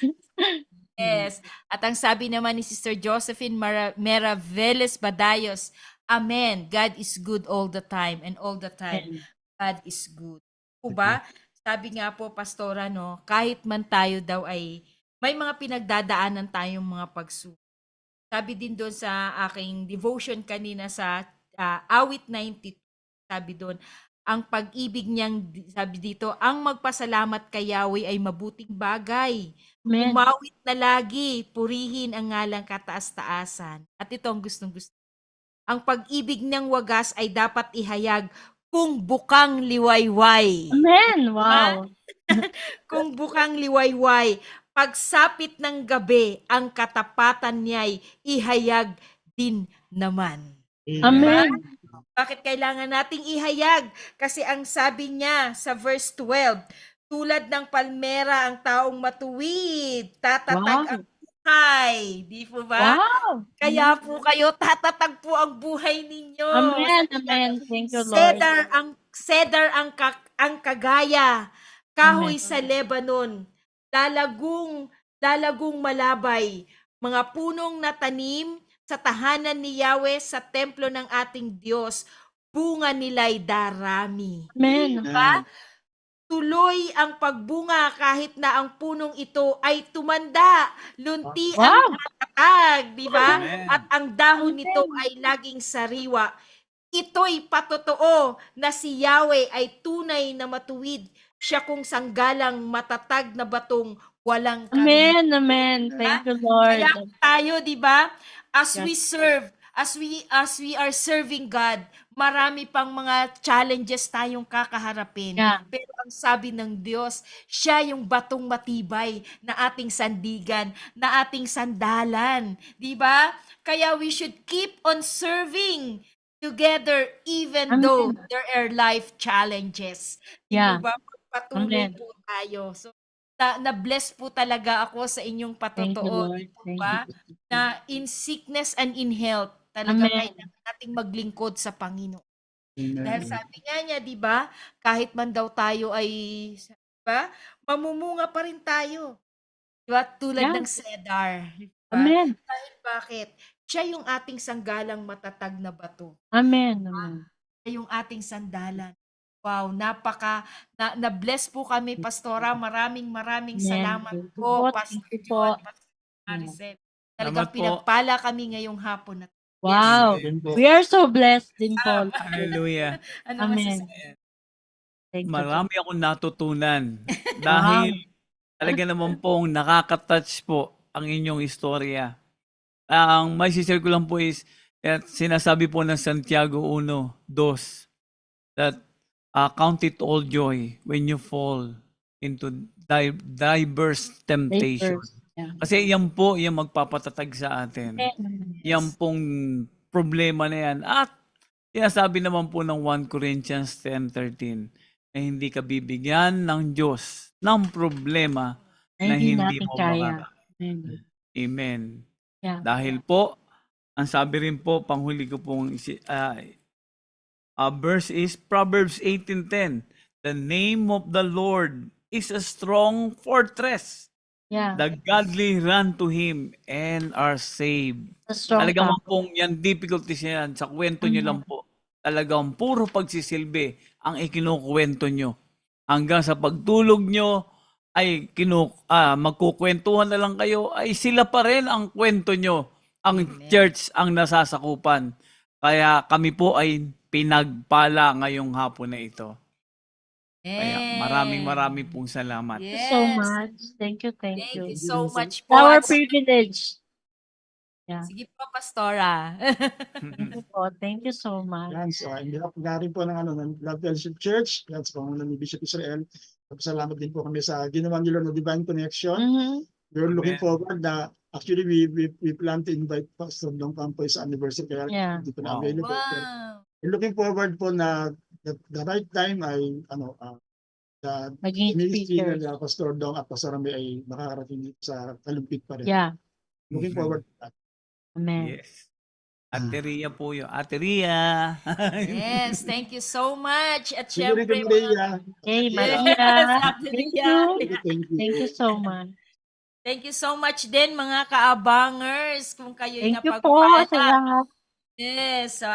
Yes. At ang sabi naman ni Sister Josephine Meraveles Badayos, Amen. God is good all the time, and all the time God is good. Po ba? Sabi nga po, Pastora, no, kahit man tayo daw ay may mga pinagdadaanan tayong mga pagsubok. Sabi din doon sa aking devotion kanina sa awit 92, sabi doon, ang pag-ibig niyang, sabi dito, ang magpasalamat kay Yahweh ay mabuting bagay. Amen. Umawit na lagi, purihin ang ngalang kataas-taasan. At ito ang gustong-gusto. Ang pag-ibig ng wagas ay dapat ihayag kung bukang liwayway. Amen. Wow. Kung bukang liwayway, pagsapit ng gabi, ang katapatan niya'y ihayag din naman. Amen. Bakit kailangan nating ihayag? Kasi ang sabi niya sa verse 12, tulad ng palmera ang taong matuwid, tatatag Wow. ang buhay. Di po ba? Wow. Kaya po kayo, tatatag po ang buhay ninyo. Amen. Amen. Thank you, Lord. Cedar ang kagaya, kahoy sa Lebanon, lalagong malabay, mga punong natanim sa tahanan ni Yahweh sa templo ng ating Diyos, bunga nila'y darami. Amen. Diba? Tuloy ang pagbunga kahit na ang punong ito ay tumanda, lunti ang tatag, di ba? Amen. At ang dahon nito ay laging sariwa. Ito'y patotoo na si Yahweh ay tunay na matuwid. Siya kung sanggalang matatag na batong walang karunungan. Amen. Amen. Thank you, Lord. Kaya tayo, di ba? As we serve, as we are serving God, marami pang mga challenges tayong kakaharapin. Yeah. Pero ang sabi ng Diyos, siya yung batong matibay na ating sandigan, na ating sandalan. Di ba? Kaya we should keep on serving together even Amen. though there are life challenges. Di Yeah. ba? Patuloy Amen. po tayo. So, na-bless po talaga ako sa inyong Thank you, patotoo. Lord. Di po Thank ba? you. Na in sickness and in health, talaga Amen. kailangan nating maglingkod sa Panginoon. Amen. Dahil sabi nga niya, di ba, kahit man daw tayo ay, di ba, mamumunga pa rin tayo. Di ba? Tulad Yeah. ng cedar. Di ba? Amen. Dahil bakit? Siya yung ating sanggalang matatag na bato. Amen. Amen. Siya yung ating sandalan. Wow, na-bless po kami, Pastora. Maraming Amen. salamat Thank you po, po. Pastor Thank you John, po. Pastor Maricel. Talagang Salamat po. pinagpala kami ngayong hapon na. Wow. Yun po. We are so blessed din po. Hallelujah. Ano Amen. masasabi? Thank you po. Marami akong natutunan dahil talaga naman pong nakaka-touch po ang inyong istorya. Ang may share ko lang po is sinasabi po ng Santiago 1:2 that count it all joy when you fall into diverse temptation. Yeah. Kasi yan po yung magpapatatag sa atin. Yan pong problema na yan. At sinasabi naman po ng 1 Corinthians 10:13 na hindi ka bibigyan ng Diyos ng problema na hindi natin mo kaya. makaka. Amen. Amen. Yeah. Dahil po, ang sabi rin po, panghuli ko pong verse is Proverbs 18:10. The name of the Lord is a strong fortress. Yeah. The godly run to Him and are saved. A strong Talagang tower. pong yan, difficulties yan, sa kwento nyo lang po. Talagang puro pagsisilbi ang ikinukwento nyo. Hanggang sa pagtulog nyo, ay magkukwentuhan na lang kayo, ay sila pa rin ang kwento nyo. Ang Amen. church ang nasasakupan. Kaya kami po ay pinagpala ngayong hapon na ito. Kaya maraming pong salamat. Thank you so Yes. much. Thank you, thank Thank you. you so much po. Our At- privilege. Yeah. Sige po, Pastora. Thank you po. Thank you so much. Yan, so in behalf nga rin po ng Love Fellowship Church, yan sa pangunan ni Bishop Israel, salamat din po kami sa ginawa nila ng Divine Connection. Mhm. We're looking Amen. forward na actually we plan to invite Pastor Dong Campoy sa anniversary kaya Yeah. hindi pa na Wow. available. Wow. We're looking forward po na the right time ay the Maging ministry speaker. na Pastor Dong at Pastor Rami ay makakarating dito sa Kalumpit pa rin. Yeah. Looking Mhm. forward to that. Amen. Yes. Ate Ria po yun. Ate Ria. Yes, thank you so much. At Sige rin syempre, kay Maria. Hey, Yes, Maria. Ate Thank Ria. you. Thank you. Thank you so much. Thank you so much din mga kaabangers kung kayo'y Thank you po napagpala. sa lahat. Yes, so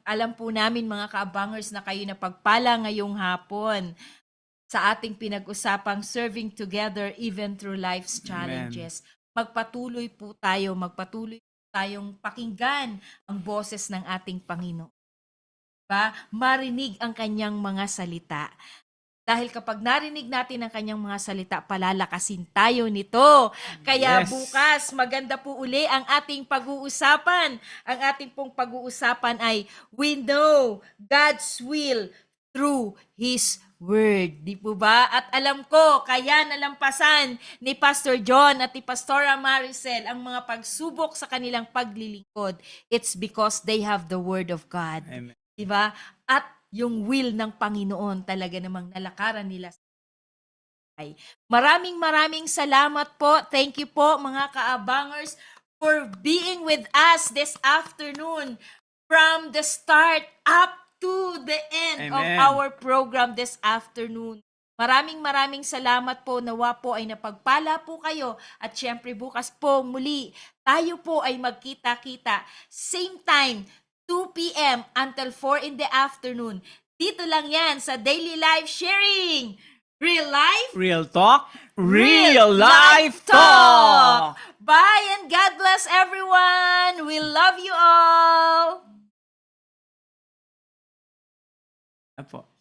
alam po namin mga kaabangers na kayo napagpala ngayong hapon sa ating pinag-usapang serving together even through life's challenges. Magpatuloy po tayong pakinggan ang boses ng ating Panginoon. Diba? Marinig ang kanyang mga salita. Dahil kapag narinig natin ang kanyang mga salita, palalakasin tayo nito. Kaya Yes. bukas, maganda po uli ang ating pag-uusapan. Ang ating pong pag-uusapan ay, we know God's will through His Word. Di po ba? At alam ko, kaya nalampasan ni Pastor John at ni Pastora Maricel ang mga pagsubok sa kanilang paglilingkod. It's because they have the Word of God. Amen. Di ba? At yung will ng Panginoon talaga namang nalakaran nila. Maraming salamat po. Thank you po mga kaabangers for being with us this afternoon from the start up to the end of Amen. our program this afternoon. Maraming salamat po. Nawa po ay napagpala po kayo. At syempre bukas po muli, tayo po ay magkita-kita. Same time, 2 p.m. until 4 in the afternoon. Dito lang yan sa Daily Life Sharing. Real life, Real talk, real life talk. Bye and God bless everyone. We love you all. Apo.